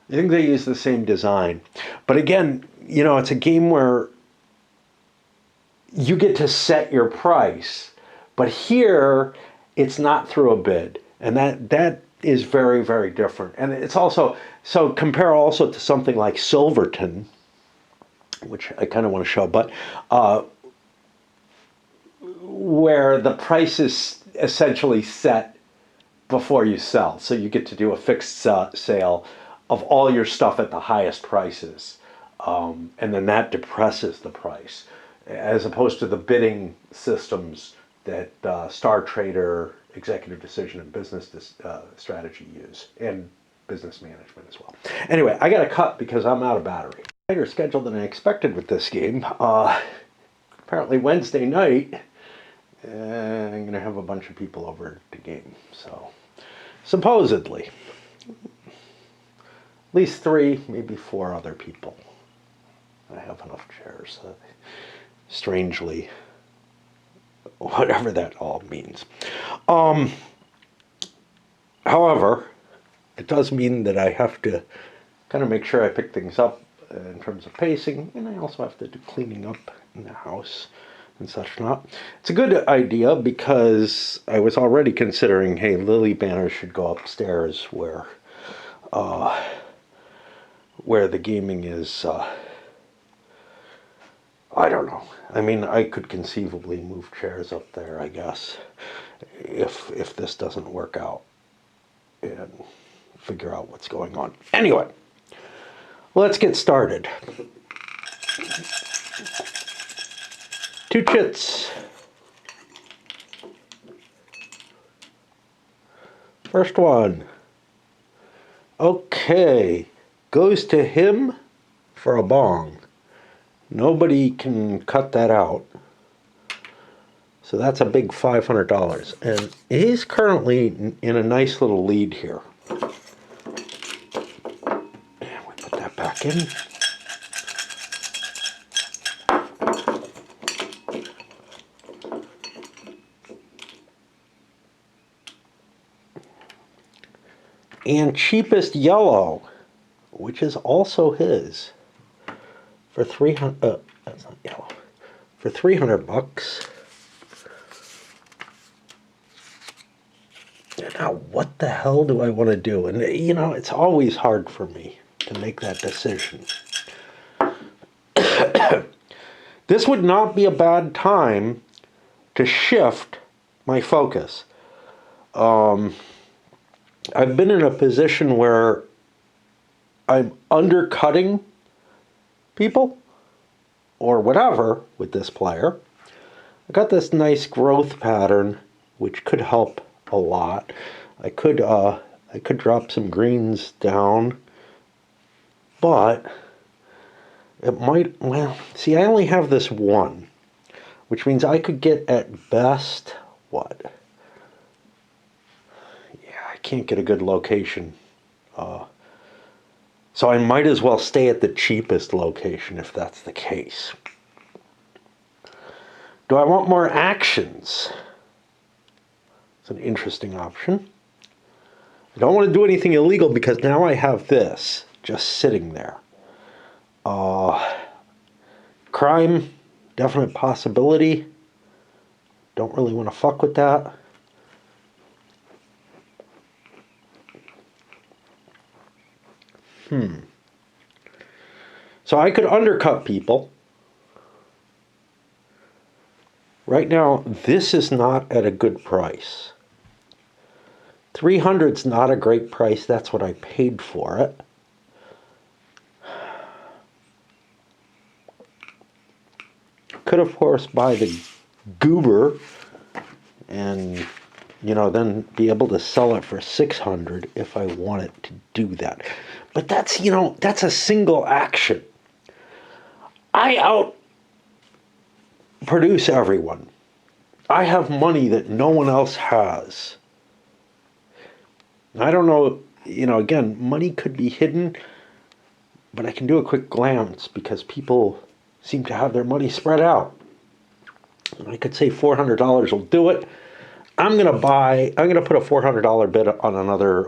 I think they use the same design. But again, it's a game where you get to set your price. But here, it's not through a bid. And that is very, very different. And it's also, so compare also to something like Silverton, which I kind of want to show, but where the price is essentially set before you sell. So you get to do a fixed sale of all your stuff at the highest prices. And then that depresses the price, as opposed to the bidding systems that Star Trader, Executive Decision, and Business Strategy use, and business management as well. Anyway, I got to cut because I'm out of battery. Tighter schedule than I expected with this game. Apparently Wednesday night, I'm going to have a bunch of people over at the game. So, supposedly, at least 3, maybe 4 other people. I have enough chairs. Strangely, whatever that all means. However, it does mean that I have to kind of make sure I pick things up in terms of pacing, and I also have to do cleaning up in the house and such not. It's a good idea because I was already considering, hey, Lily Banner should go upstairs where the gaming is. I don't know. I mean, I could conceivably move chairs up there, I guess, if this doesn't work out, and figure out what's going on. Anyway, let's get started. 2 chits. First one. Okay. Goes to him for a bong. Nobody can cut that out. So that's a big $500. And he's currently in a nice little lead here. And we put that back in. And cheapest yellow, which is also his. for 300. That's not yellow. For 300 bucks. Now, what the hell do I want to do? And you know, it's always hard for me to make that decision. This would not be a bad time to shift my focus. I've been in a position where I'm undercutting people or whatever with this player. I got this nice growth pattern, which could help a lot. I could drop some greens down, but it might, well, see, I only have this one, which means I could get at best, what? Yeah, I can't get a good location. So I might as well stay at the cheapest location if that's the case. Do I want more actions? It's an interesting option. I don't want to do anything illegal because now I have this just sitting there. Crime, definite possibility. Don't really want to fuck with that. So I could undercut people. Right now, this is not at a good price. 300's not a great price. That's what I paid for it. Could, of course, buy the goober and, you know, then be able to sell it for 600 if I wanted to do that. But that's, you know, that's a single action. I outproduce everyone. I have money that no one else has. I don't know, you know, again, money could be hidden, but I can do a quick glance because people seem to have their money spread out. I could say $400 will do it. I'm going to put a $400 bid on another,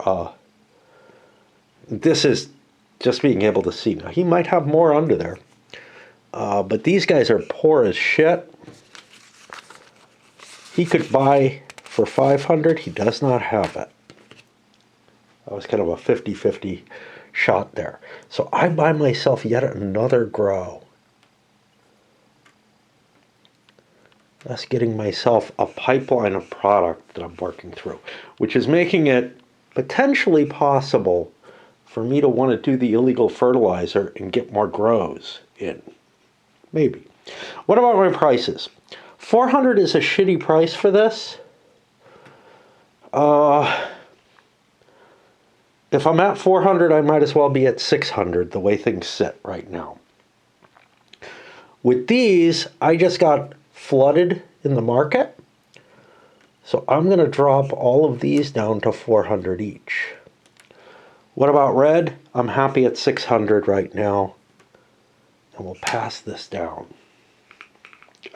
this is just being able to see. Now, he might have more under there. But these guys are poor as shit. He could buy for 500. He does not have it. That was kind of a 50-50 shot there. So I buy myself yet another grow. Thus getting myself a pipeline of product that I'm working through, which is making it potentially possible for me to want to do the illegal fertilizer and get more grows in. Maybe. What about my prices? 400 is a shitty price for this. If I'm at 400, I might as well be at 600 the way things sit right now. With these, I just got flooded in the market. So I'm going to drop all of these down to 400 each. What about red? I'm happy at 600 right now. And we'll pass this down.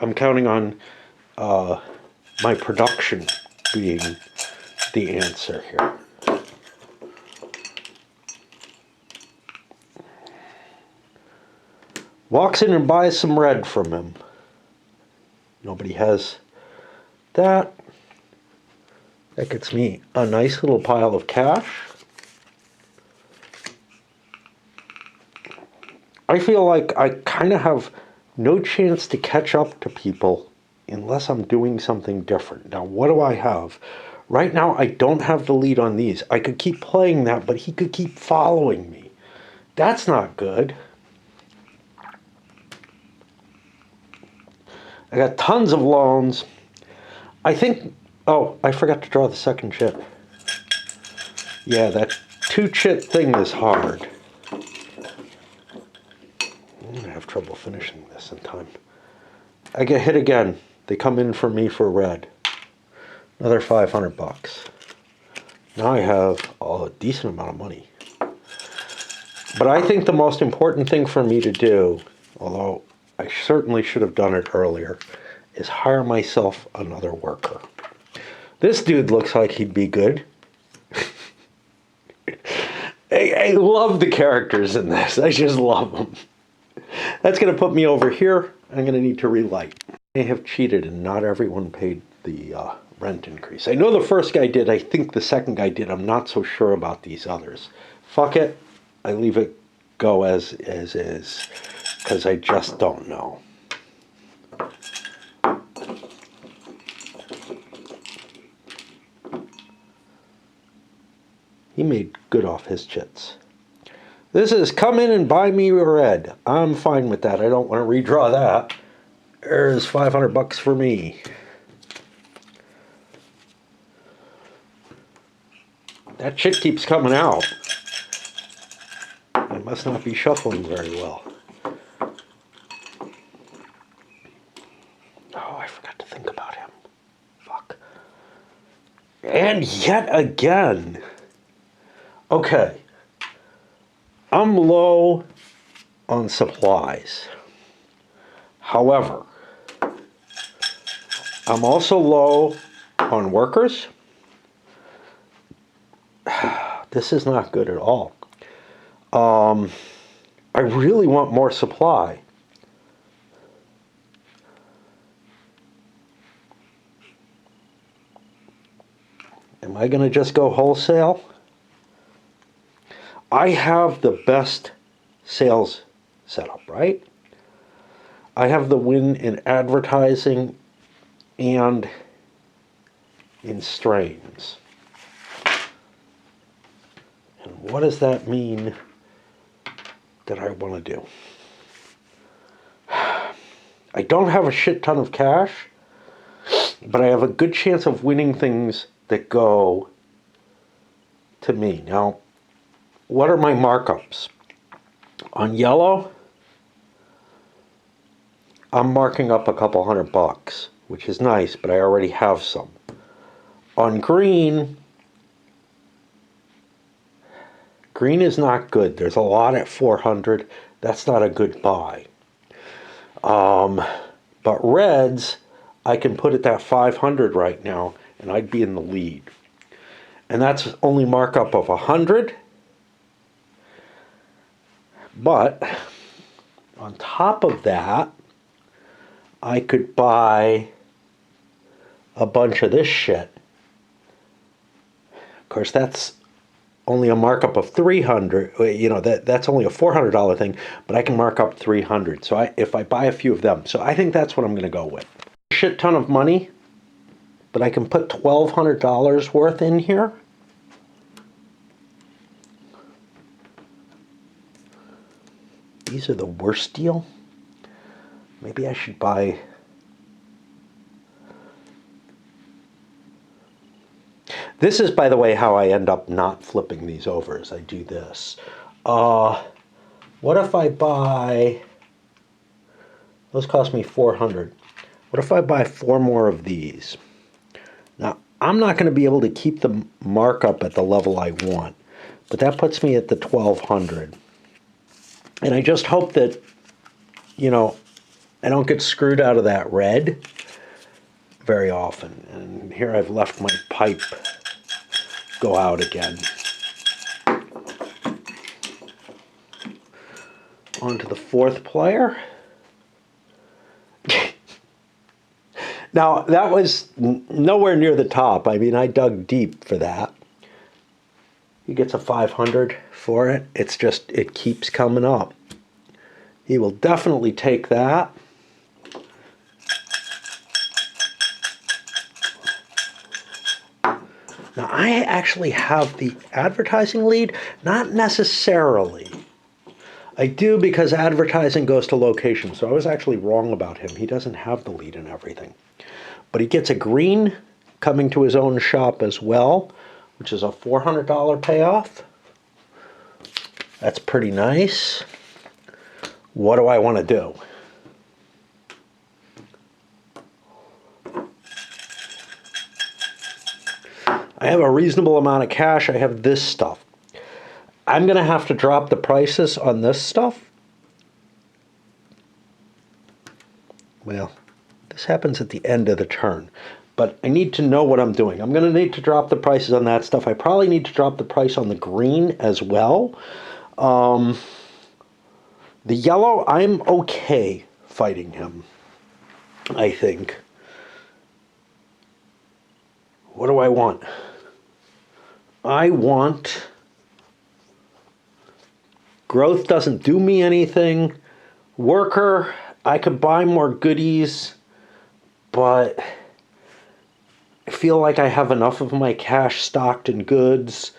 I'm counting on my production being the answer here. Walks in and buys some red from him. Nobody has that. That gets me a nice little pile of cash. I feel like I kind of have no chance to catch up to people unless I'm doing something different. Now, what do I have? Right now, I don't have the lead on these. I could keep playing that, but he could keep following me. That's not good. I got tons of loans. I think, oh, I forgot to draw the second chit. Yeah, that 2-chit thing is hard. I'm going to have trouble finishing this in time. I get hit again. They come in for me for red. Another 500 bucks. Now I have a decent amount of money. But I think the most important thing for me to do, although I certainly should have done it earlier, is hire myself another worker. This dude looks like he'd be good. I love the characters in this. I just love them. That's going to put me over here. I'm going to need to relight. I have cheated and not everyone paid the rent increase. I know the first guy did. I think the second guy did. I'm not so sure about these others. Fuck it. I leave it go as is because I just don't know. He made good off his chits. This is come in and buy me red. I'm fine with that. I don't want to redraw that. There's $500 for me. That shit keeps coming out. I must not be shuffling very well. Oh, I forgot to think about him. Fuck. And yet again. Okay. I'm low on supplies. However, I'm also low on workers. This is not good at all. I really want more supply. Am I going to just go wholesale? I have the best sales setup, right? I have the win in advertising and in strains. And what does that mean that I want to do? I don't have a shit ton of cash, but I have a good chance of winning things that go to me. Now, what are my markups? On yellow, I'm marking up a couple $100, which is nice, but I already have some. On green, green is not good. There's a lot at 400. That's not a good buy. But reds, I can put at that 500 right now, and I'd be in the lead. And that's only markup of 100. But on top of that, I could buy a bunch of this shit. Of course, that's only a markup of 300. You know, that's only a $400 thing, but I can mark up 300. So if I buy a few of them. So I think that's what I'm going to go with. A shit ton of money, but I can put $1,200 worth in here. These are the worst deal. Maybe I should buy... This is, by the way, how I end up not flipping these over, is I do this. What if I buy... Those cost me 400. What if I buy 4 more of these? Now, I'm not going to be able to keep the markup at the level I want, but that puts me at the 1,200. And I just hope that, you know, I don't get screwed out of that red very often. And here I've left my pipe go out again. On to the 4th player. Now, that was nowhere near the top. I mean, I dug deep for that. He gets a 500 for it. It's just, it keeps coming up. He will definitely take that. Now, I actually have the advertising lead, not necessarily. I do because advertising goes to location, so I was actually wrong about him. He doesn't have the lead and everything. But he gets a green coming to his own shop as well, which is a $400 payoff. That's pretty nice. What do I want to do? I have a reasonable amount of cash. I have this stuff. I'm going to have to drop the prices on this stuff. Well, this happens at the end of the turn. But I need to know what I'm doing. I'm going to need to drop the prices on that stuff. I probably need to drop the price on the green as well. The yellow, I'm okay fighting him, I think. What do I want? I want... Growth doesn't do me anything. Worker, I could buy more goodies, but I feel like I have enough of my cash stocked in goods.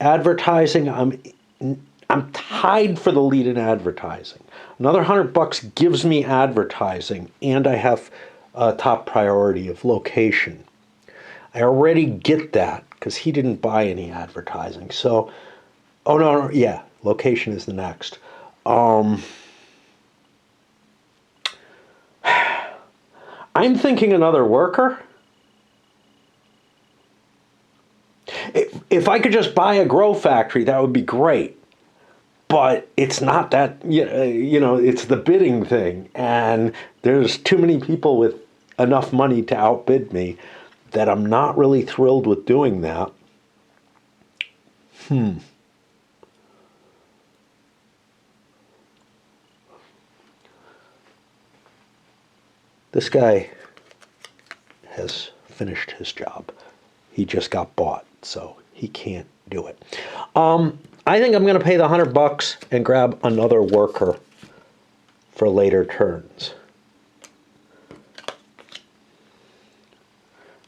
Advertising, I'm tied for the lead in advertising. Another $100 gives me advertising, and I have a top priority of location. I already get that because he didn't buy any advertising. So, oh no, yeah, location is the next. I'm thinking another worker. If I could just buy a grow factory, that would be great. But it's not that, it's the bidding thing. And there's too many people with enough money to outbid me that I'm not really thrilled with doing that. This guy has finished his job. He just got bought, so he can't do it. I think I'm going to pay the $100 and grab another worker for later turns.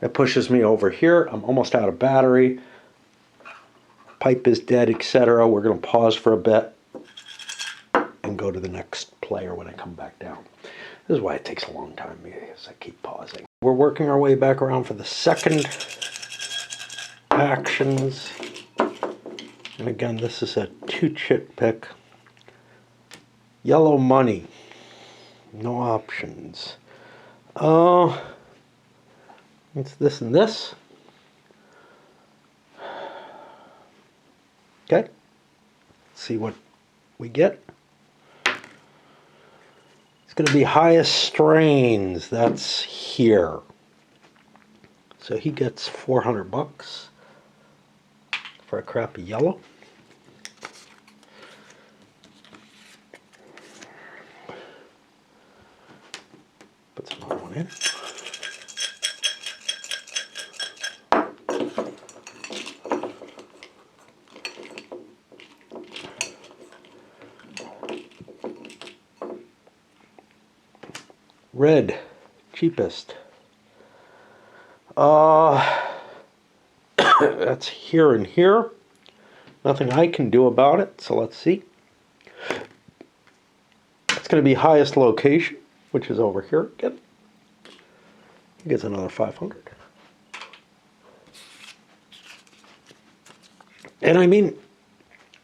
That pushes me over here. I'm almost out of battery. Pipe is dead, etc. We're going to pause for a bit and go to the next player when I come back down. This is why it takes a long time because I keep pausing. We're working our way back around for the second actions. And again, this is a 2-chip pick. Yellow money. No options. It's this and this. Okay. Let's see what we get. It's going to be highest strains. That's here. So he gets $400 for a crappy yellow. Put some other one in. Red, cheapest. That's here and here. Nothing I can do about it, so let's see. It's going to be highest location, which is over here again. He gets another 500. And I mean,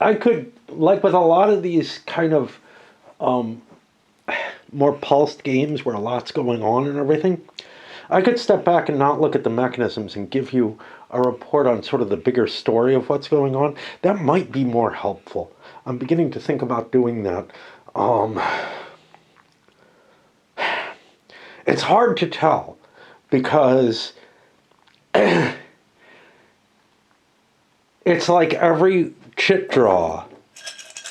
I could, like with a lot of these kind of more pulsed games where a lot's going on and everything, I could step back and not look at the mechanisms and give you a report on sort of the bigger story of what's going on. That might be more helpful. I'm beginning to think about doing that. It's hard to tell because it's like every chit draw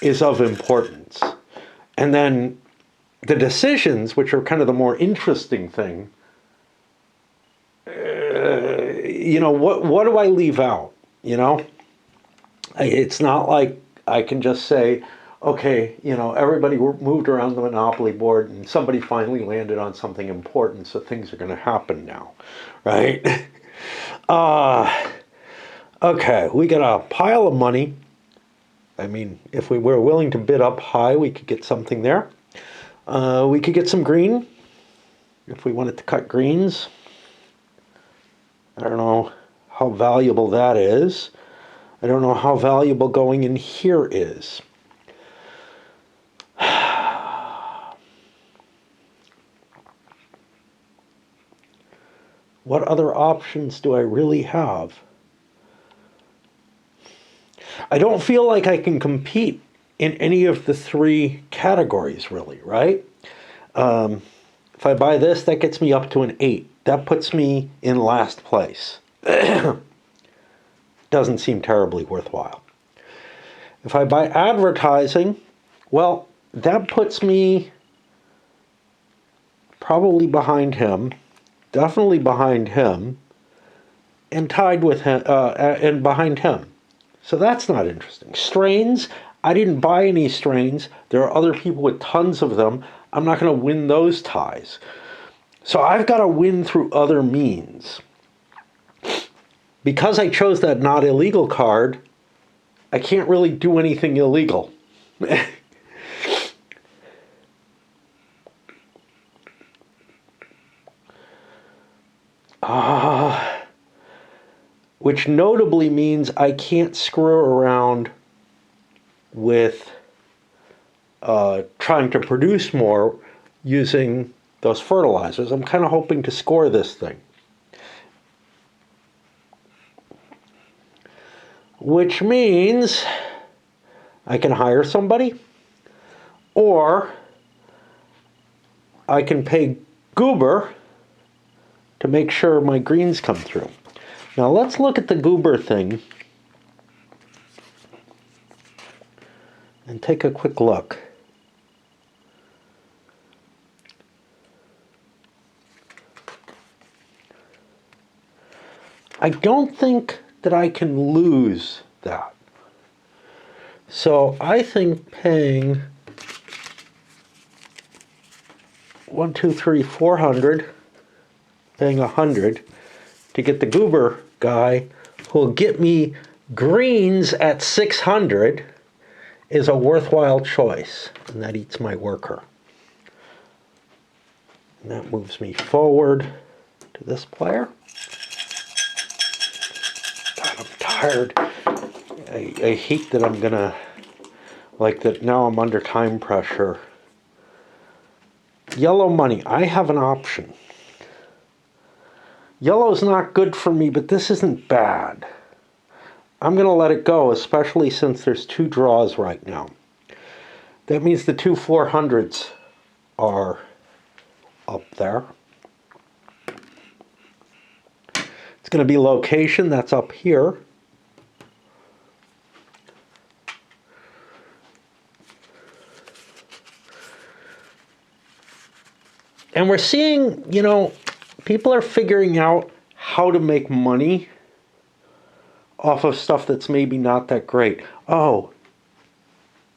is of importance. And then the decisions, which are kind of the more interesting thing, what do I leave out? It's not like I can just say, okay, everybody moved around the Monopoly board and somebody finally landed on something important, so things are going to happen now, right? Okay, we got a pile of money. I mean, if we were willing to bid up high, we could get something there. We could get some green if we wanted to cut greens. I don't know how valuable that is. I don't know how valuable going in here is. What other options do I really have? I don't feel like I can compete in any of the three categories, really, right? If I buy this, that gets me up to an 8. That puts me in last place. Doesn't seem terribly worthwhile. If I buy advertising, well, that puts me probably behind him, definitely behind him, and tied with him, and behind him. So that's not interesting. Strains, I didn't buy any strains. There are other people with tons of them. I'm not going to win those ties. So I've got to win through other means. Because I chose that not illegal card, I can't really do anything illegal. Which notably means I can't screw around with trying to produce more using those fertilizers. I'm kind of hoping to score this thing. Which means I can hire somebody, or I can pay Goober to make sure my greens come through. Now let's look at the Goober thing and take a quick look. I don't think that I can lose that. So I think paying 1, 2, 3, 400, paying 100 to get the Goober guy who will get me greens at 600 is a worthwhile choice. And that eats my worker. And that moves me forward to this player. God, I'm tired. I hate that I'm gonna, like that now I'm under time pressure. Yellow money, I have an option. Yellow's not good for me, but this isn't bad. I'm gonna let it go, especially since there's 2 draws right now. That means the 2 400s are up there. It's gonna be location, that's up here. And we're seeing, you know, people are figuring out how to make money off of stuff that's maybe not that great. Oh,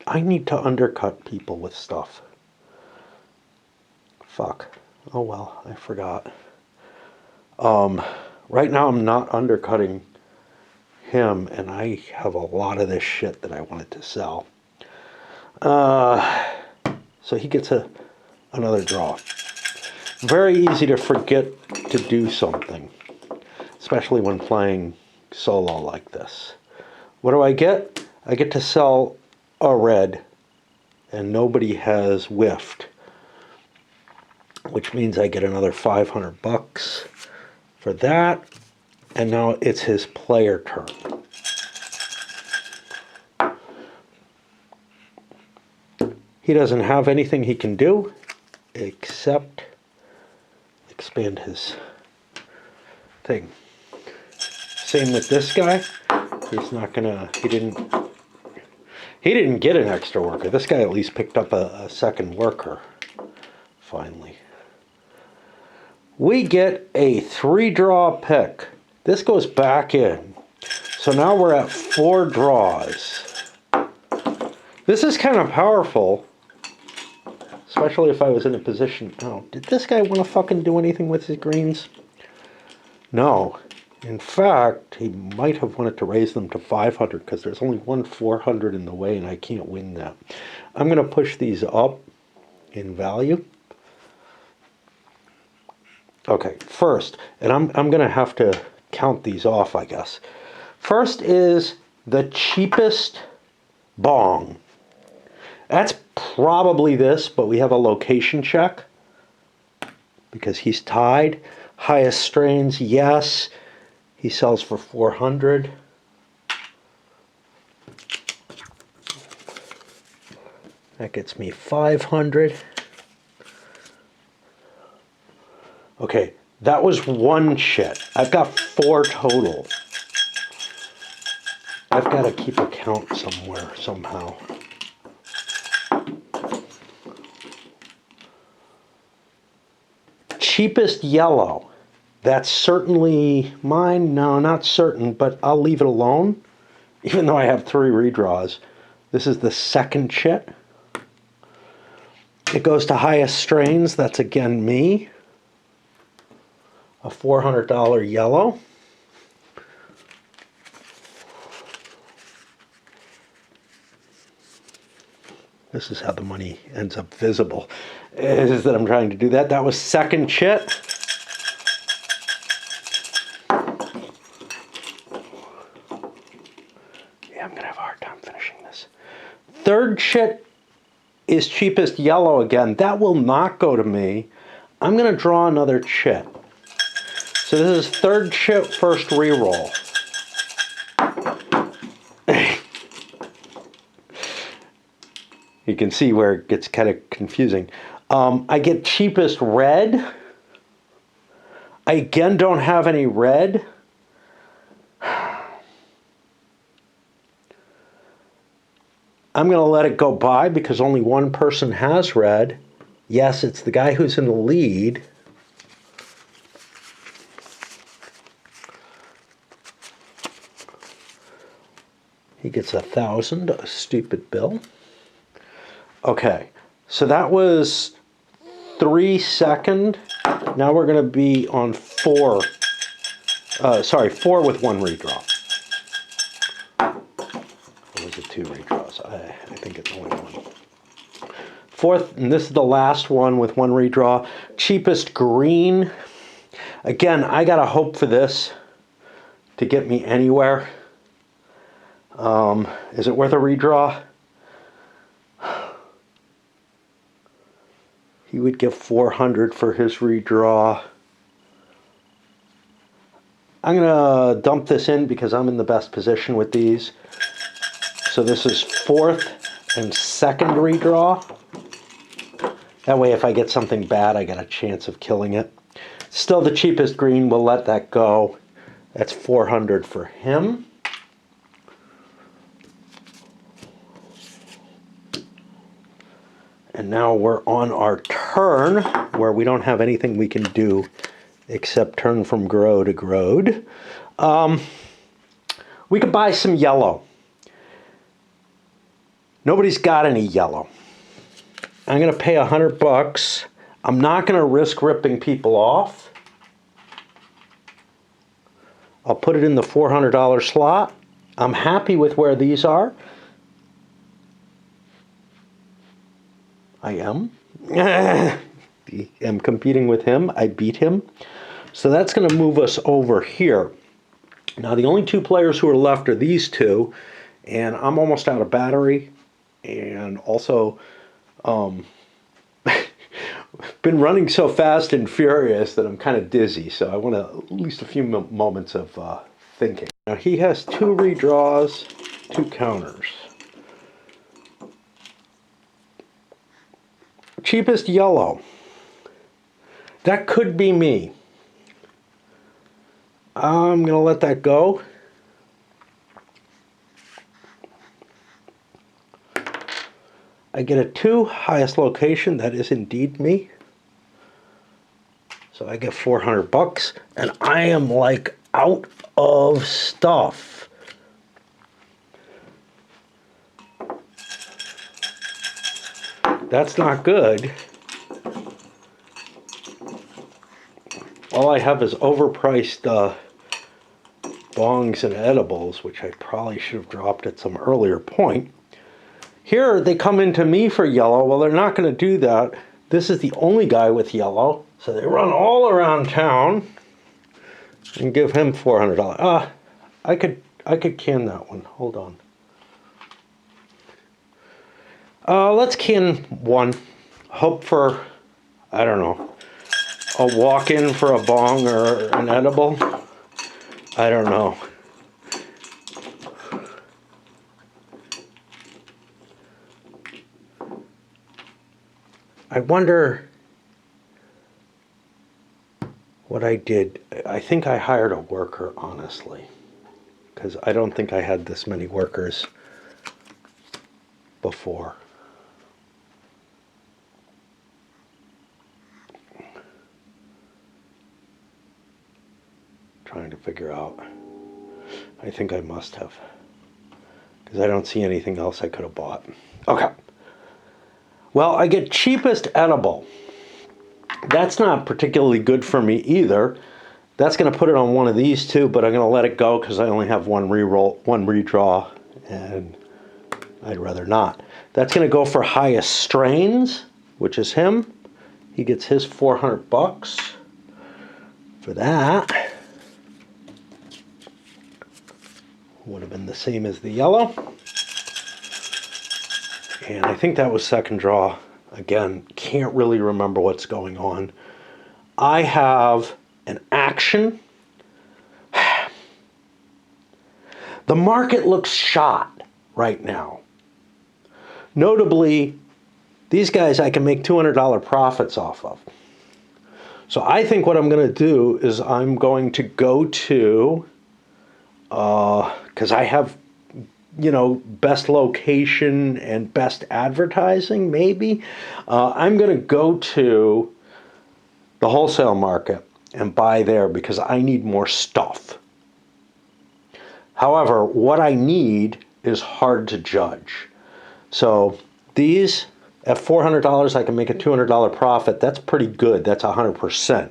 I need to undercut people with stuff. Fuck. Oh well, I forgot. Right now I'm not undercutting him, and I have a lot of this shit that I wanted to sell. So he gets another draw. Very easy to forget to do something, especially when playing solo like this. What do I get? I get to sell a red, and nobody has whiffed, which means I get another 500 bucks for that, and now it's his player turn. He doesn't have anything he can do except expand his thing. Same with this guy. He's not gonna, he didn't get an extra worker. This guy at least picked up a second worker, finally. We get a 3-draw pick. This goes back in. So now we're at 4 draws. This is kind of powerful, especially if I was in a position. Oh, did this guy want to fucking do anything with his greens? No. In fact, he might have wanted to raise them to 500 because there's only one 400 in the way and I can't win that. I'm going to push these up in value. Okay, first, and I'm going to have to count these off, I guess. First is the cheapest bong. That's probably this, but we have a location check because he's tied. Highest strains, yes. He sells for 400. That gets me 500. Okay, that was one shit. I've got 4 total. I've got to keep a count somewhere, somehow. Cheapest yellow. That's certainly mine. No, not certain, but I'll leave it alone, even though I have 3 redraws. This is the second chit. It goes to highest strains. That's again me. A $400 yellow. This is how the money ends up visible, is that I'm trying to do that. That was second chit. Yeah, I'm going to have a hard time finishing this. Third chit is cheapest yellow again. That will not go to me. I'm going to draw another chit. So this is third chit, first reroll. You can see where it gets kind of confusing. I get cheapest red. I again don't have any red. I'm going to let it go by because only one person has red. Yes, it's the guy who's in the lead. He gets 1,000, a stupid bill. Okay, so that was 3 second. Now we're going to be on 4. 4 with 1 redraw. Or was it 2 redraws? I think it's only 1. Fourth, and this is the last one with 1 redraw. Cheapest green. Again, I got to hope for this to get me anywhere. Is it worth a redraw? He would give 400 for his redraw. I'm going to dump this in because I'm in the best position with these. So this is 4th and 2nd redraw. That way if I get something bad, I got a chance of killing it. Still the cheapest green, we'll let that go. That's 400 for him. And now we're on our turn, where we don't have anything we can do except turn from grow to growed. We could buy some yellow. Nobody's got any yellow. I'm going to pay $100. I'm not going to risk ripping people off. I'll put it in the $400 slot. I'm happy with where these are. I am. I'm competing with him. I beat him. So that's going to move us over here. Now the only 2 players who are left are these 2. And I'm almost out of battery. And also, been running so fast and furious that I'm kind of dizzy. So I want at least a few moments of thinking. Now he has 2 redraws, 2 counters. Cheapest yellow. That could be me. I'm going to let that go. I get a 2, highest location. That is indeed me. So I get $400, and I am like out of stuff. That's not good. All I have is overpriced bongs and edibles, which I probably should have dropped at some earlier point. Here they come into me for yellow. Well, they're not going to do that. This is the only guy with yellow. So they run all around town and give him $400. I could can that one. Hold on. Let's can 1. Hope for, I don't know, a walk-in for a bong or an edible. I don't know. I wonder what I did. I think I hired a worker, honestly. because I don't think I had this many workers before. Trying to figure out. I think I must have, because I don't see anything else I could have bought. Okay. Well, I get cheapest edible. That's not particularly good for me either. That's going to put it on one of these two, but I'm going to let it go because I only have one redraw, and I'd rather not. That's going to go for highest strains, which is him. He gets his $400 for that. Would have been the same as the yellow. And I think that was second draw. Again, can't really remember what's going on. I have an action. The market looks shot right now. Notably, these guys I can make $200 profits off of. So I think what I'm going to do is I'm going to go to, because I have, you know, best location and best advertising, maybe. I'm going to go to the wholesale market and buy there because I need more stuff. However, what I need is hard to judge. So these, at $400, I can make a $200 profit. That's pretty good. That's 100%.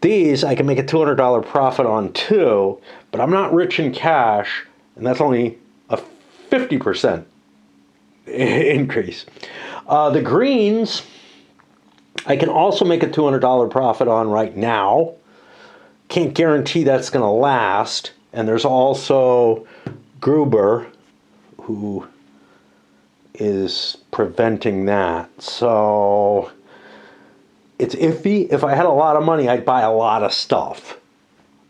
These, I can make a $200 profit on too, but I'm not rich in cash, and that's only a 50% increase. The greens, I can also make a $200 profit on right now. Can't guarantee that's going to last. And there's also Gruber, who is preventing that. So it's iffy. If I had a lot of money, I'd buy a lot of stuff,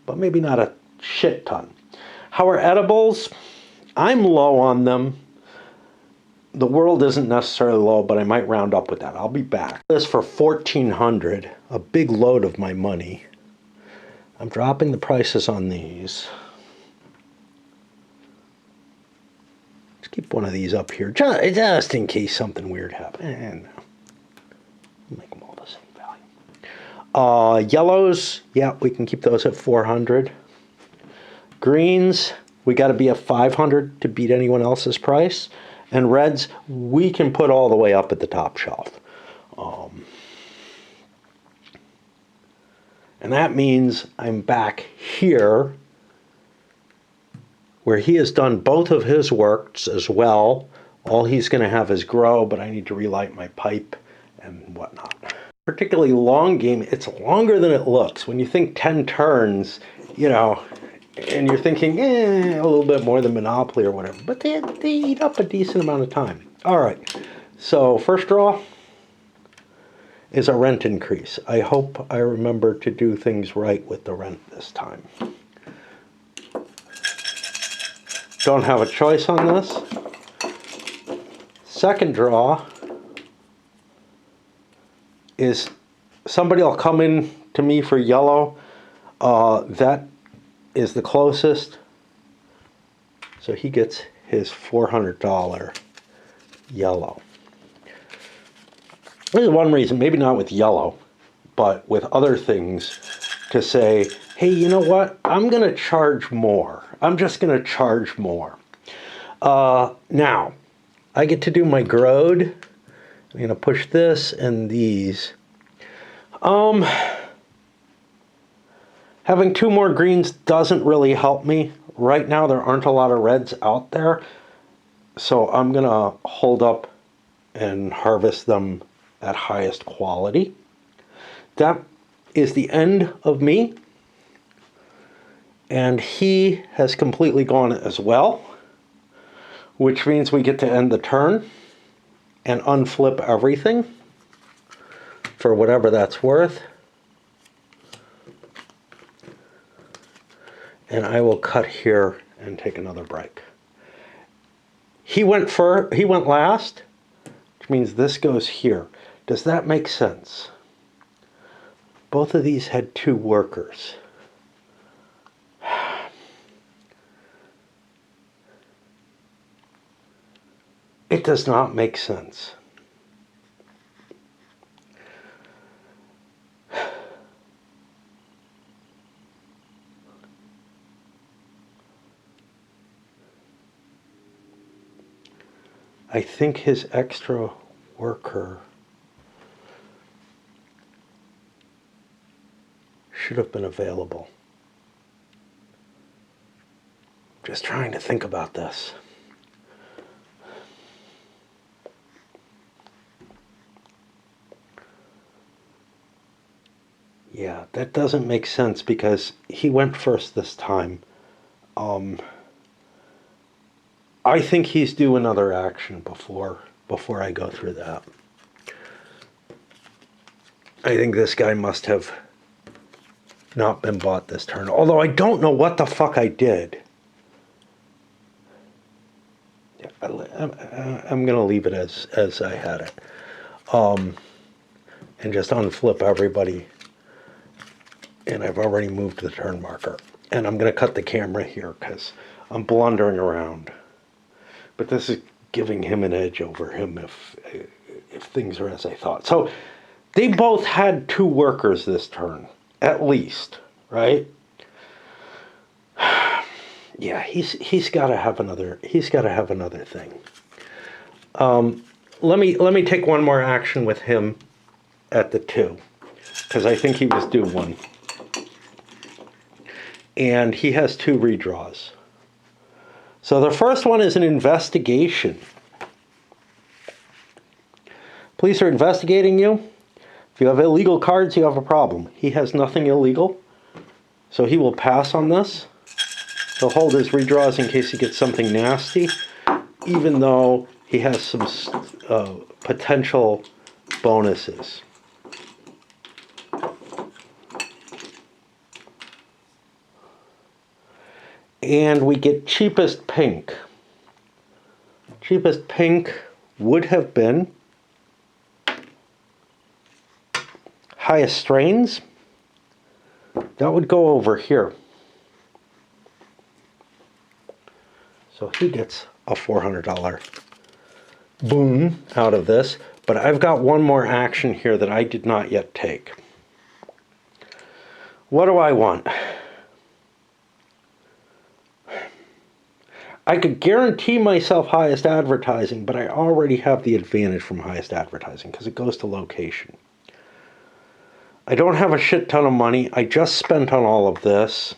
but maybe not a shit ton. How are edibles? I'm low on them. The world isn't necessarily low, but I might round up with that. I'll be back. This for $1,400, a big load of my money. I'm dropping the prices on these. Let's keep one of these up here, just in case something weird happens. And make them all the same value. Yellows, yeah, we can keep those at 400. Greens, we got to be at 500 to beat anyone else's price. And reds, we can put all the way up at the top shelf. And that means I'm back here where he has done both of his works as well. All he's going to have is grow, but I need to relight my pipe and whatnot. Particularly long game, it's longer than it looks. When you think 10 turns, you know, and you're thinking, a little bit more than Monopoly or whatever, but they eat up a decent amount of time. All right, so first draw is a rent increase. I hope I remember to do things right with the rent this time. Don't have a choice on this. Second draw is somebody will come in to me for yellow. That is the closest. So he gets his $400 yellow. There's one reason, maybe not with yellow, but with other things, to say, hey, you know what? I'm going to charge more. I'm just going to charge more. Now, I get to do my grode. I'm going to push this and these. Having two more greens doesn't really help me. Right now, there aren't a lot of reds out there. So I'm going to hold up and harvest them at highest quality. That is the end of me. And he has completely gone as well, which means we get to end the turn and unflip everything for whatever that's worth. And I will cut here and take another break. He went last, which means this goes here. Does that make sense? Both of these had two workers. It does not make sense. I think his extra worker should have been available. Just trying to think about this. Yeah, that doesn't make sense because he went first this time. I think he's due another action before I go through that. I think this guy must have not been bought this turn. Although I don't know what the fuck I did. Yeah, I'm going to leave it as I had it. And just unflip everybody. And I've already moved the turn marker. And I'm going to cut the camera here because I'm blundering around. But this is giving him an edge over him if things are as I thought. So they both had 2 workers this turn, at least, right? Yeah, he's got to have another thing. Let me take one more action with him at the 2, because I think he was due 1. And he has 2 redraws. So the first one is an investigation. Police are investigating you. If you have illegal cards, you have a problem. He has nothing illegal, so he will pass on this. He'll hold his redraws in case he gets something nasty, even though he has some potential bonuses. And we get cheapest pink. Cheapest pink would have been highest strains. That would go over here. So he gets a $400 boon out of this. But I've got one more action here that I did not yet take. What do I want? I could guarantee myself highest advertising, but I already have the advantage from highest advertising because it goes to location. I don't have a shit ton of money. I just spent on all of this.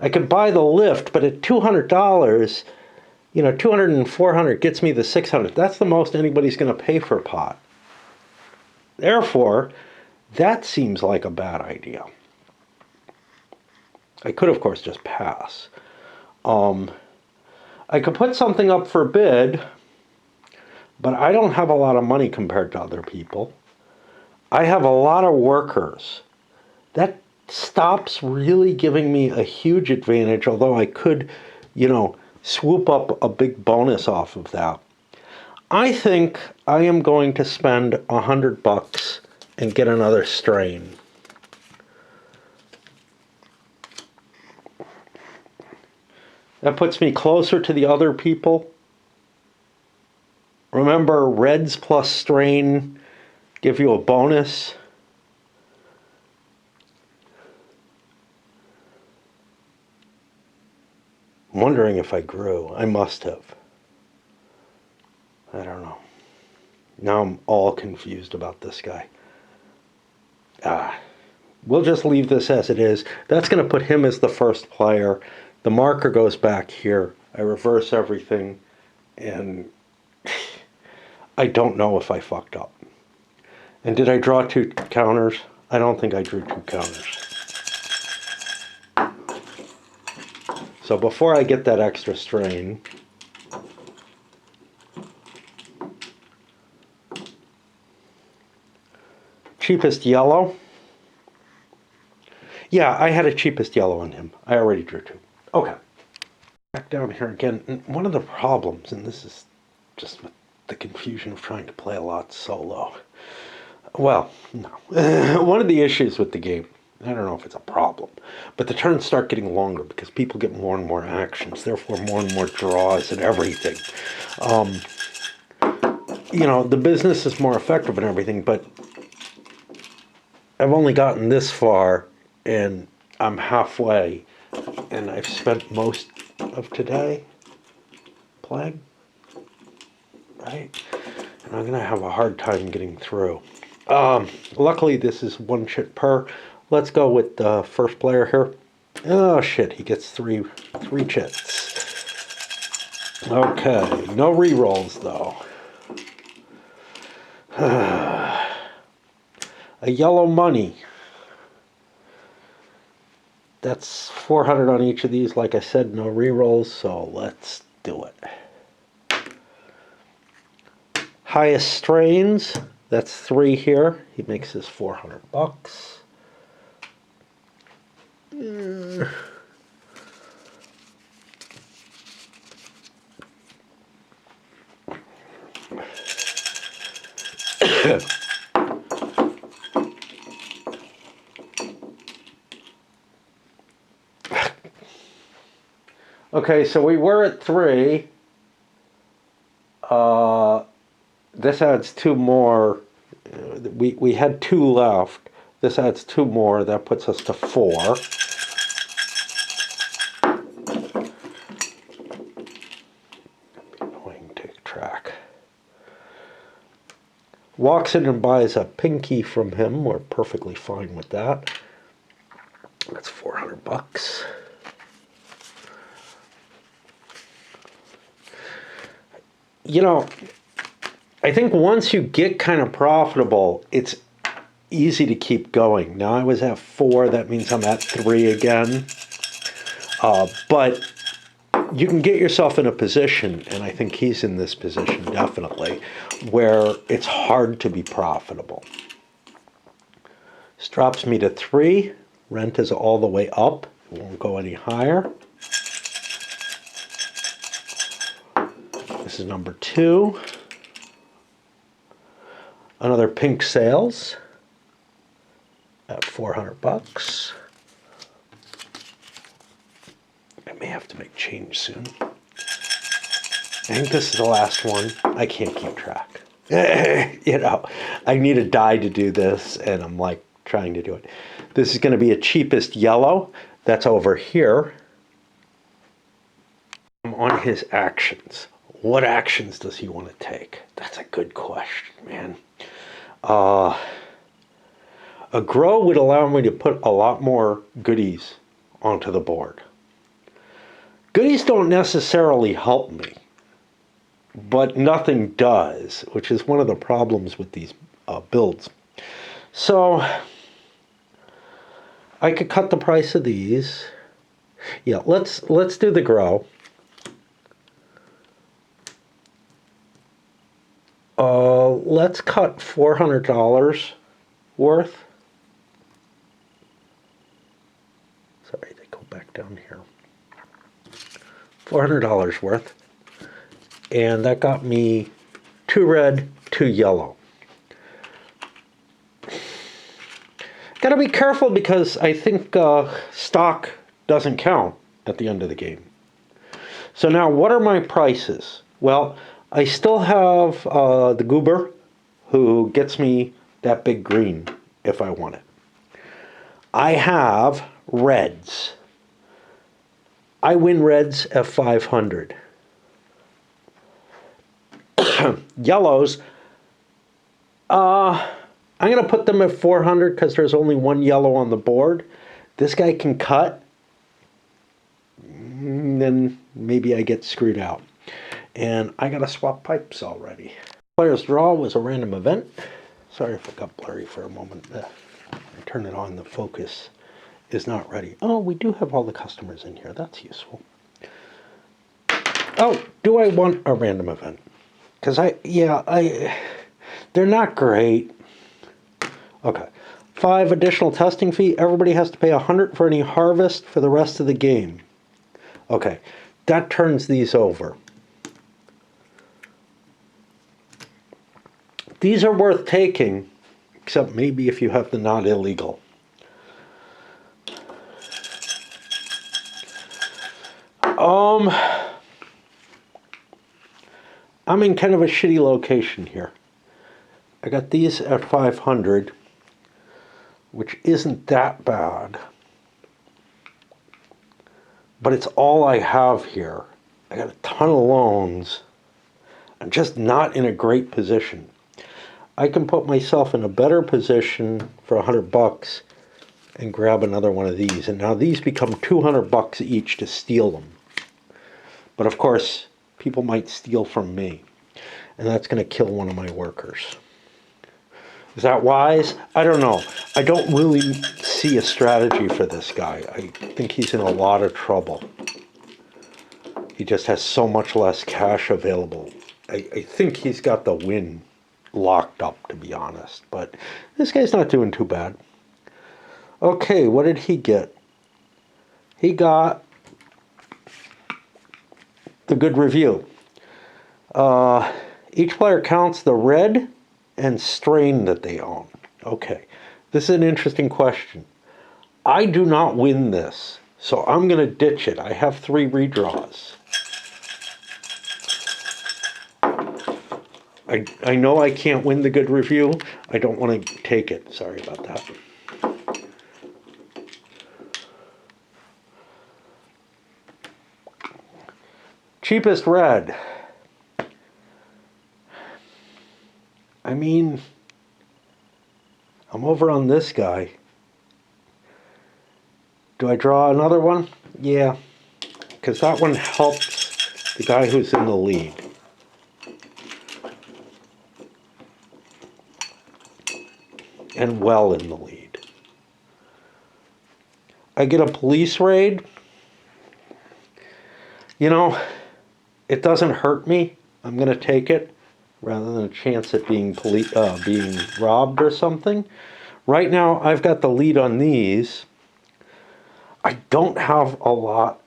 I could buy the lift, but at $200, you know, 200 and 400 gets me the 600. That's the most anybody's going to pay for a pot. Therefore, that seems like a bad idea. I could, of course, just pass. I could put something up for bid, but I don't have a lot of money compared to other people. I have a lot of workers. That stops really giving me a huge advantage, although I could, you know, swoop up a big bonus off of that. I think I am going to spend $100 and get another strain. That puts me closer to the other people. Remember, reds plus strain give you a bonus. I'm wondering if I grew. I must have. I don't know. Now I'm all confused about this guy. We'll just leave this as it is. That's going to put him as the first player. The marker goes back here. I reverse everything. And I don't know if I fucked up. And did I draw 2 counters? I don't think I drew 2 counters. So before I get that extra strain, cheapest yellow. Yeah, I had a cheapest yellow on him. I already drew 2. Okay. Back down here again. And one of the problems, and this is just with the confusion of trying to play a lot solo. Well, no. One of the issues with the game I don't know if it's a problem, but the turns start getting longer because people get more and more actions, therefore more and more draws and everything. You know, the business is more effective and everything, but I've only gotten this far and I'm halfway, and I've spent most of today playing, right? And I'm gonna have a hard time getting through. Luckily this is one chit per. Let's go with the first player here. Oh shit, he gets three chits. Okay, no re-rolls though. A yellow money. That's 400 on each of these. Like I said, no re-rolls, so let's do it. Highest strains, that's 3 here. He makes his 400 bucks. Okay, so we were at 3. This adds 2 more. We had 2 left. This adds 2 more. That puts us to 4. Annoying to track. Walks in and buys a pinky from him. We're perfectly fine with that. That's 400 bucks. You know, I think once you get kind of profitable, it's easy to keep going. Now I was at 4, that means I'm at 3 again. But you can get yourself in a position, and I think he's in this position definitely, where it's hard to be profitable. This drops me to 3. Rent is all the way up. It won't go any higher. This is number 2. Another pink sales at 400 bucks. I may have to make change soon. I think this is the last one. I can't keep track. You know, I need a die to do this, and I'm like trying to do it. This is going to be a cheapest yellow. That's over here. I'm on his actions. What actions does he want to take? That's a good question, man. A grow would allow me to put a lot more goodies onto the board. Goodies don't necessarily help me, but nothing does, which is one of the problems with these builds. So I could cut the price of these. Yeah, let's do the grow. Let's cut $400 worth. Sorry, they go back down here. $400 worth. And that got me 2 red, 2 yellow. Gotta be careful because I think stock doesn't count at the end of the game. So now what are my prices? Well, I still have the goober who gets me that big green if I want it. I have reds. I win reds at 500. Yellows, I'm going to put them at 400 because there's only 1 yellow on the board. This guy can cut. Then maybe I get screwed out. And I got to swap pipes already. Player's draw was a random event. Sorry if it got blurry for a moment. I turned it on, the focus is not ready. Oh, we do have all the customers in here. That's useful. Oh, do I want a random event? Because they're not great. Okay. 5 additional testing fee. Everybody has to pay 100 for any harvest for the rest of the game. Okay. That turns these over. These are worth taking, except maybe if you have the not illegal. I'm in kind of a shitty location here. I got these at 500, which isn't that bad. But it's all I have here. I got a ton of loans. I'm just not in a great position. I can put myself in a better position for $100 and grab another one of these. And now these become $200 each to steal them. But of course, people might steal from me. And that's going to kill one of my workers. Is that wise? I don't know. I don't really see a strategy for this guy. I think he's in a lot of trouble. He just has so much less cash available. I think he's got the win locked up, to be honest. But this guy's not doing too bad. Okay, what did he get? He got the good review. Each player counts the red and strain that they own. Okay, this is an interesting question. I do not win this, so I'm going to ditch it. I have 3 redraws. I know I can't win the good review. I don't want to take it. Sorry about that. Cheapest red. I mean, I'm over on this guy. Do I draw another one? Yeah, because that one helps the guy who's in the lead. And well in the lead. I get a police raid. You know, it doesn't hurt me. I'm going to take it rather than a chance at being robbed or something. Right now, I've got the lead on these. I don't have a lot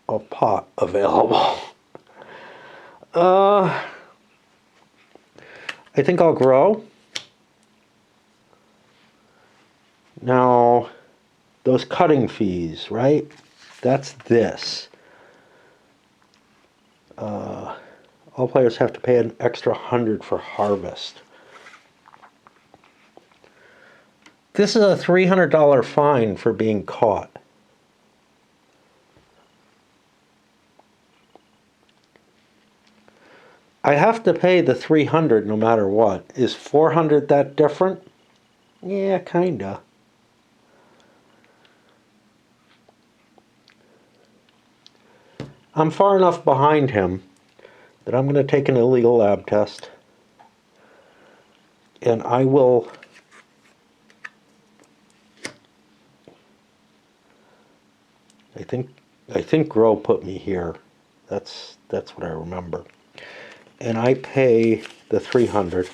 of pot available. I think I'll grow. Now, those cutting fees, right? That's this. All players have to pay an extra 100 for harvest. This is a $300 fine for being caught. I have to pay the 300 no matter what. Is 400 that different? Yeah, kinda. I'm far enough behind him that I'm going to take an illegal lab test. And I will I think Grow put me here. That's what I remember. And I pay the 300.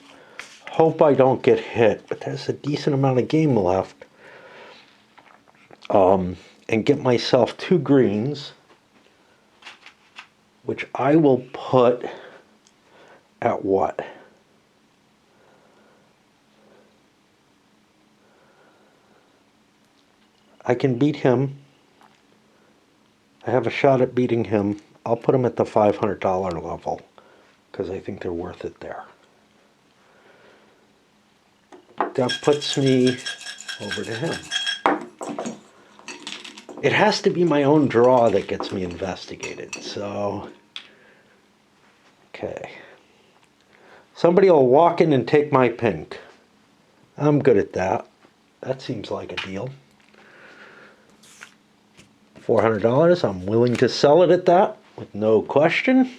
Hope I don't get hit, but there's a decent amount of game left. And get myself 2 greens, which I will put at what? I can beat him. I have a shot at beating him. I'll put him at the $500 level because I think they're worth it there. That puts me over to him. It has to be my own draw that gets me investigated, so... Okay. Somebody will walk in and take my pink. I'm good at that. That seems like a deal. $400, I'm willing to sell it at that with no question.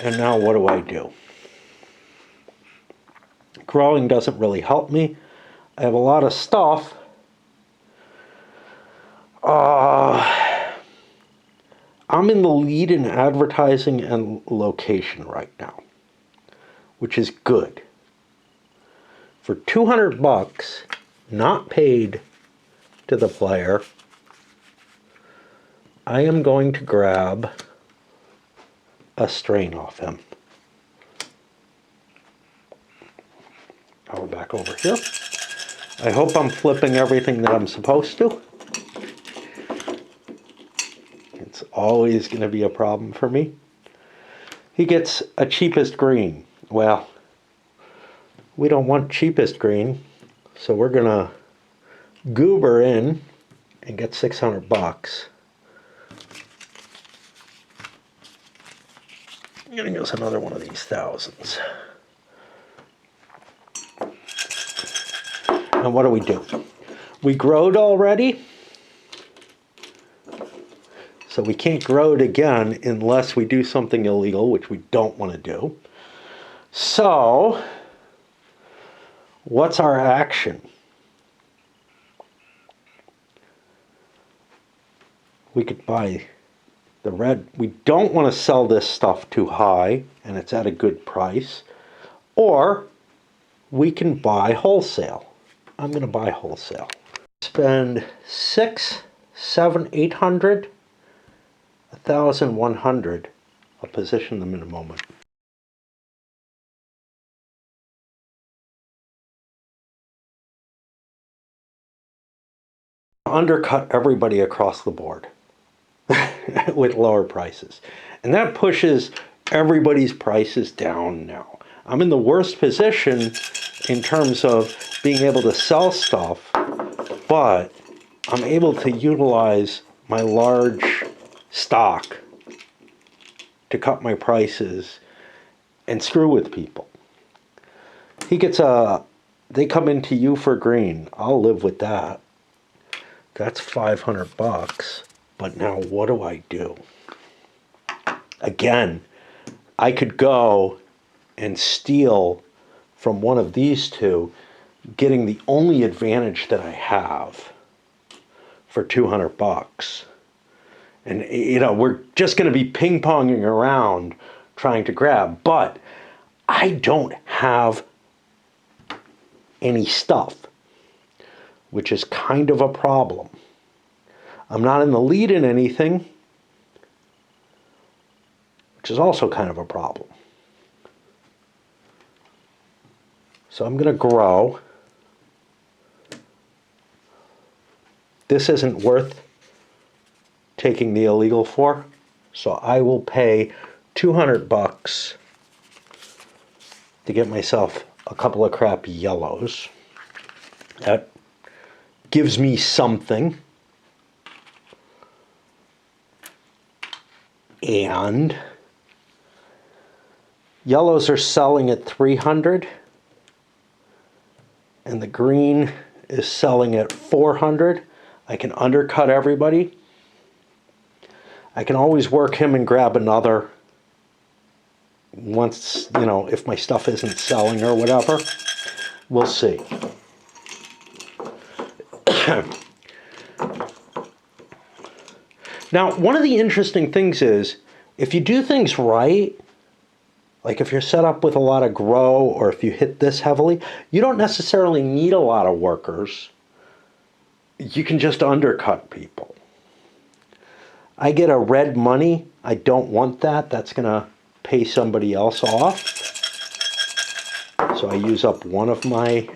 And now what do? Growing doesn't really help me. I have a lot of stuff. I'm in the lead in advertising and location right now, which is good. For $200, not paid to the player, I am going to grab a strain off him. I'll go back over here. I hope I'm flipping everything that I'm supposed to. It's always going to be a problem for me. He gets a cheapest green. Well, we don't want cheapest green, so we're going to goober in and get 600 bucks. I'm going to use another one of these thousands. And what do? We growed already, so we can't grow it again unless we do something illegal, which we don't want to do. So, what's our action? We could buy the red. We don't want to sell this stuff too high, and it's at a good price. Or we can buy wholesale. I'm going to buy wholesale. Spend 600, 700, 800, 1,100. I'll position them in a moment. Undercut everybody across the board with lower prices. And that pushes everybody's prices down now. I'm in the worst position in terms of being able to sell stuff, but I'm able to utilize my large stock to cut my prices and screw with people. He gets they come into you for green. I'll live with that. That's 500 bucks. But now what do? Again, I could go and steal from one of these two, getting the only advantage that I have for 200 bucks. And, you know, we're just going to be ping-ponging around trying to grab. But I don't have any stuff, which is kind of a problem. I'm not in the lead in anything, which is also kind of a problem. So I'm going to grow. This isn't worth taking the illegal for, so I will pay 200 bucks to get myself a couple of crappy yellows. That gives me something. And yellows are selling at 300, and the green is selling at 400. I can undercut everybody. I can always work him and grab another once, you know, if my stuff isn't selling or whatever. We'll see. Now, one of the interesting things is, if you do things right, like if you're set up with a lot of grow, or if you hit this heavily, you don't necessarily need a lot of workers. You can just undercut people. I get a red money. I don't want that. That's going to pay somebody else off. So I use up one of my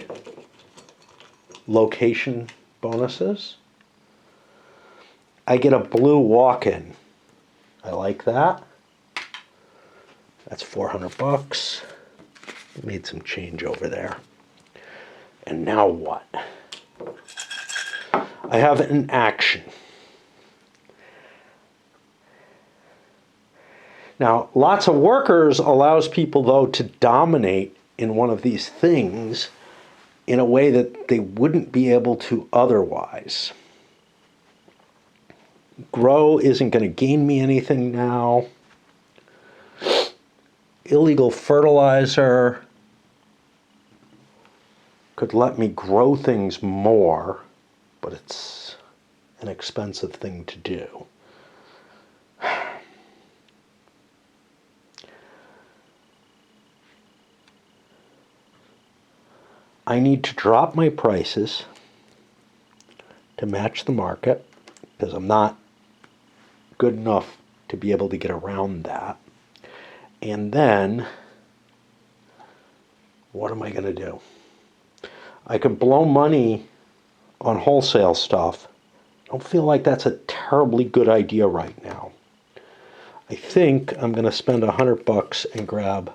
location bonuses. I get a blue walk-in. I like that. That's 400 bucks. Made some change over there. And now what? I have an action. Now, lots of workers allows people, though, to dominate in one of these things in a way that they wouldn't be able to otherwise. Grow isn't going to gain me anything now. Illegal fertilizer could let me grow things more, but it's an expensive thing to do. I need to drop my prices to match the market because I'm not good enough to be able to get around that. And then, what am I going to do? I could blow money on wholesale stuff don't feel like that's a terribly good idea right now. I think I'm going to spend $100 and grab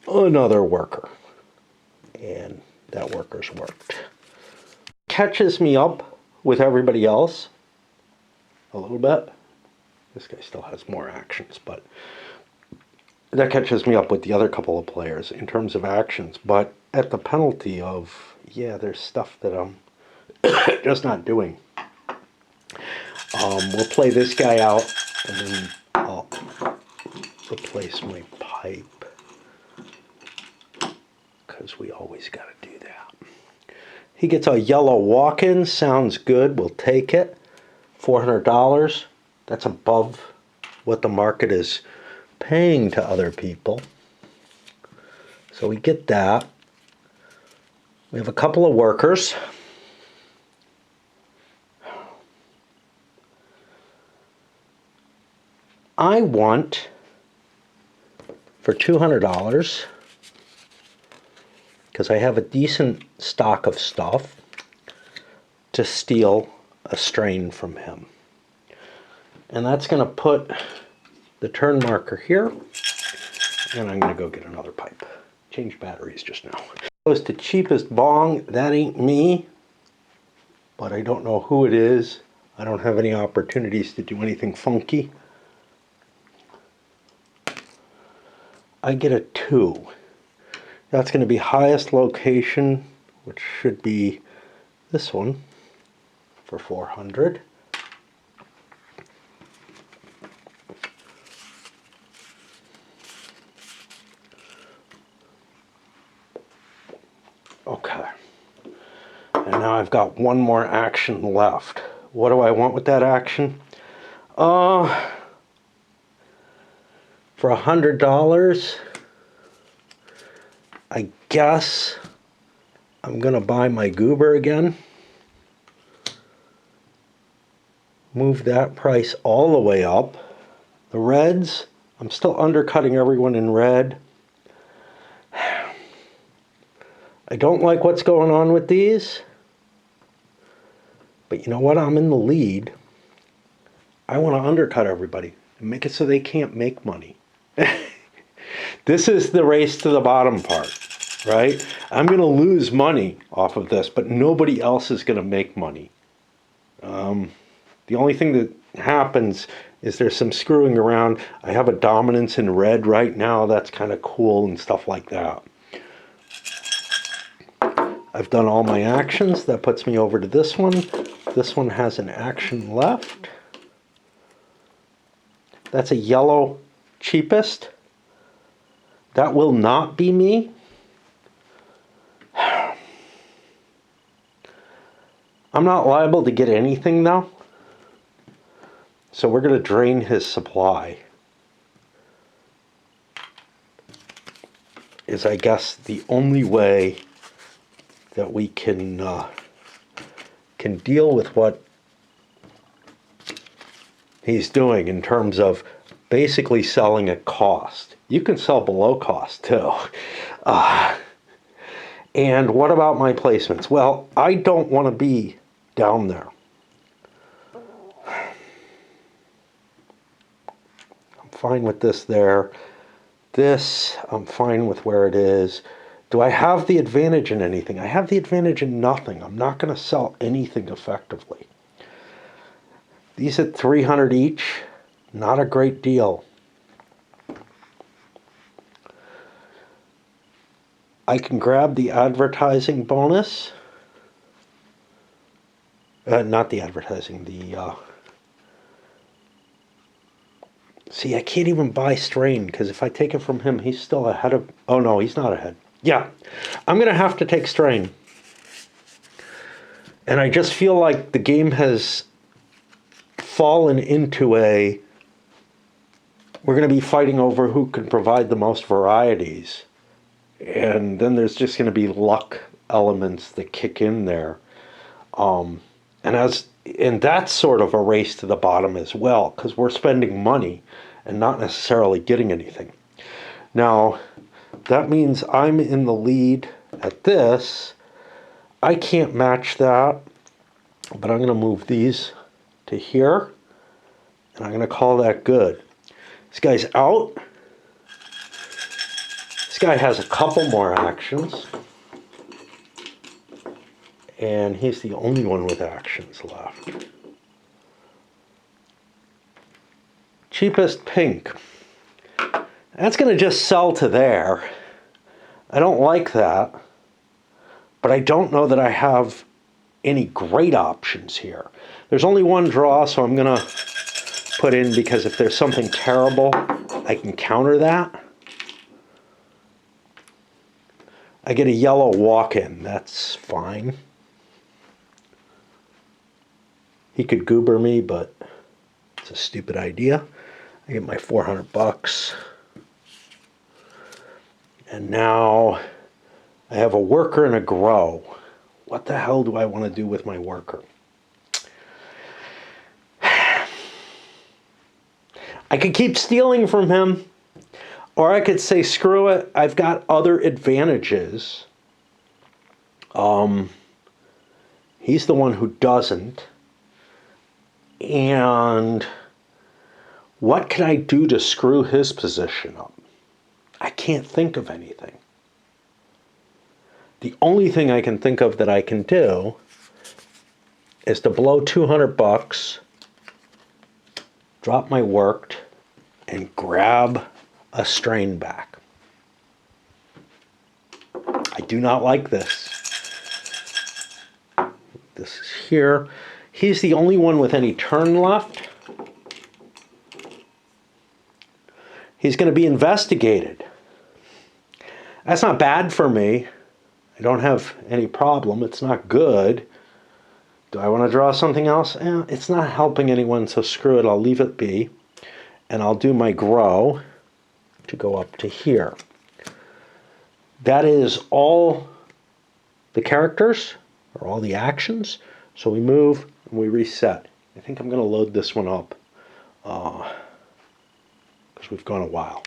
another worker. And that worker's worked. Catches me up with everybody else a little bit. This guy still has more actions, but that catches me up with the other couple of players in terms of actions. But at the penalty of, yeah, there's stuff that I'm just not doing. We'll play this guy out, and then I'll replace my pipe, because we always got to do that. He gets a yellow walk-in. Sounds good. We'll take it. $400. That's above what the market is paying to other people. So we get that. We have a couple of workers. I want, for $200, because I have a decent stock of stuff, to steal a strain from him. And that's going to put the turn marker here, and I'm going to go get another pipe. Change batteries just now. Goes to cheapest bong. That ain't me, but I don't know who it is. I don't have any opportunities to do anything funky. I get a 2. That's going to be highest location, which should be this one, for 400. Okay. And now I've got one more action left. What do I want with that action? For $100, I guess I'm gonna buy my goober again. Move that price all the way up. The reds, I'm still undercutting everyone in red. I don't like what's going on with these, but you know what? I'm in the lead. I want to undercut everybody and make it so they can't make money. This is the race to the bottom part, right? I'm going to lose money off of this, but nobody else is going to make money. The only thing that happens is there's some screwing around. I have a dominance in red right now. That's kind of cool and stuff like that. I've done all my actions. That puts me over to this one. This one has an action left. That's a yellow cheapest. That will not be me. I'm not liable to get anything though. So we're going to drain his supply. Is, I guess, the only way that we can deal with what he's doing in terms of basically selling at cost. You can sell below cost too. And what about my placements? Well, I don't want to be down there. I'm fine with this there. This, I'm fine with where it is. Do I have the advantage in anything? I have the advantage in nothing. I'm not going to sell anything effectively. These at 300 each, not a great deal. I can grab the advertising bonus. Not the advertising, the... See, I can't even buy strain, because if I take it from him, he's still ahead of... Oh, no, he's not ahead. Yeah, I'm going to have to take strain. And I just feel like the game has fallen into a... We're going to be fighting over who can provide the most varieties. And then there's just going to be luck elements that kick in there. And that's sort of a race to the bottom as well, because we're spending money and not necessarily getting anything. Now, that means I'm in the lead at this. I can't match that. But I'm going to move these to here, and I'm going to call that good. This guy's out. This guy has a couple more actions, and he's the only one with actions left. Cheapest pink. That's going to just sell to there. I don't like that, but I don't know that I have any great options here. There's only one draw, so I'm going to put in, because if there's something terrible, I can counter that. I get a yellow walk-in. That's fine. He could goober me, but it's a stupid idea. I get my 400 bucks. And now I have a worker and a grow. What the hell do I want to do with my worker? I could keep stealing from him, or I could say, screw it, I've got other advantages. He's the one who doesn't. And what can I do to screw his position up? I can't think of anything. The only thing I can think of that I can do is to blow 200 bucks, drop my worked, and grab a strain back. I do not like this. This is here. He's the only one with any turn left. He's going to be investigated. That's not bad for me. I don't have any problem. It's not good. Do I want to draw something else? It's not helping anyone, so screw it. I'll leave it be. And I'll do my grow to go up to here. That is all the characters, or all the actions. So we move and we reset. I think I'm going to load this one up because we've gone a while.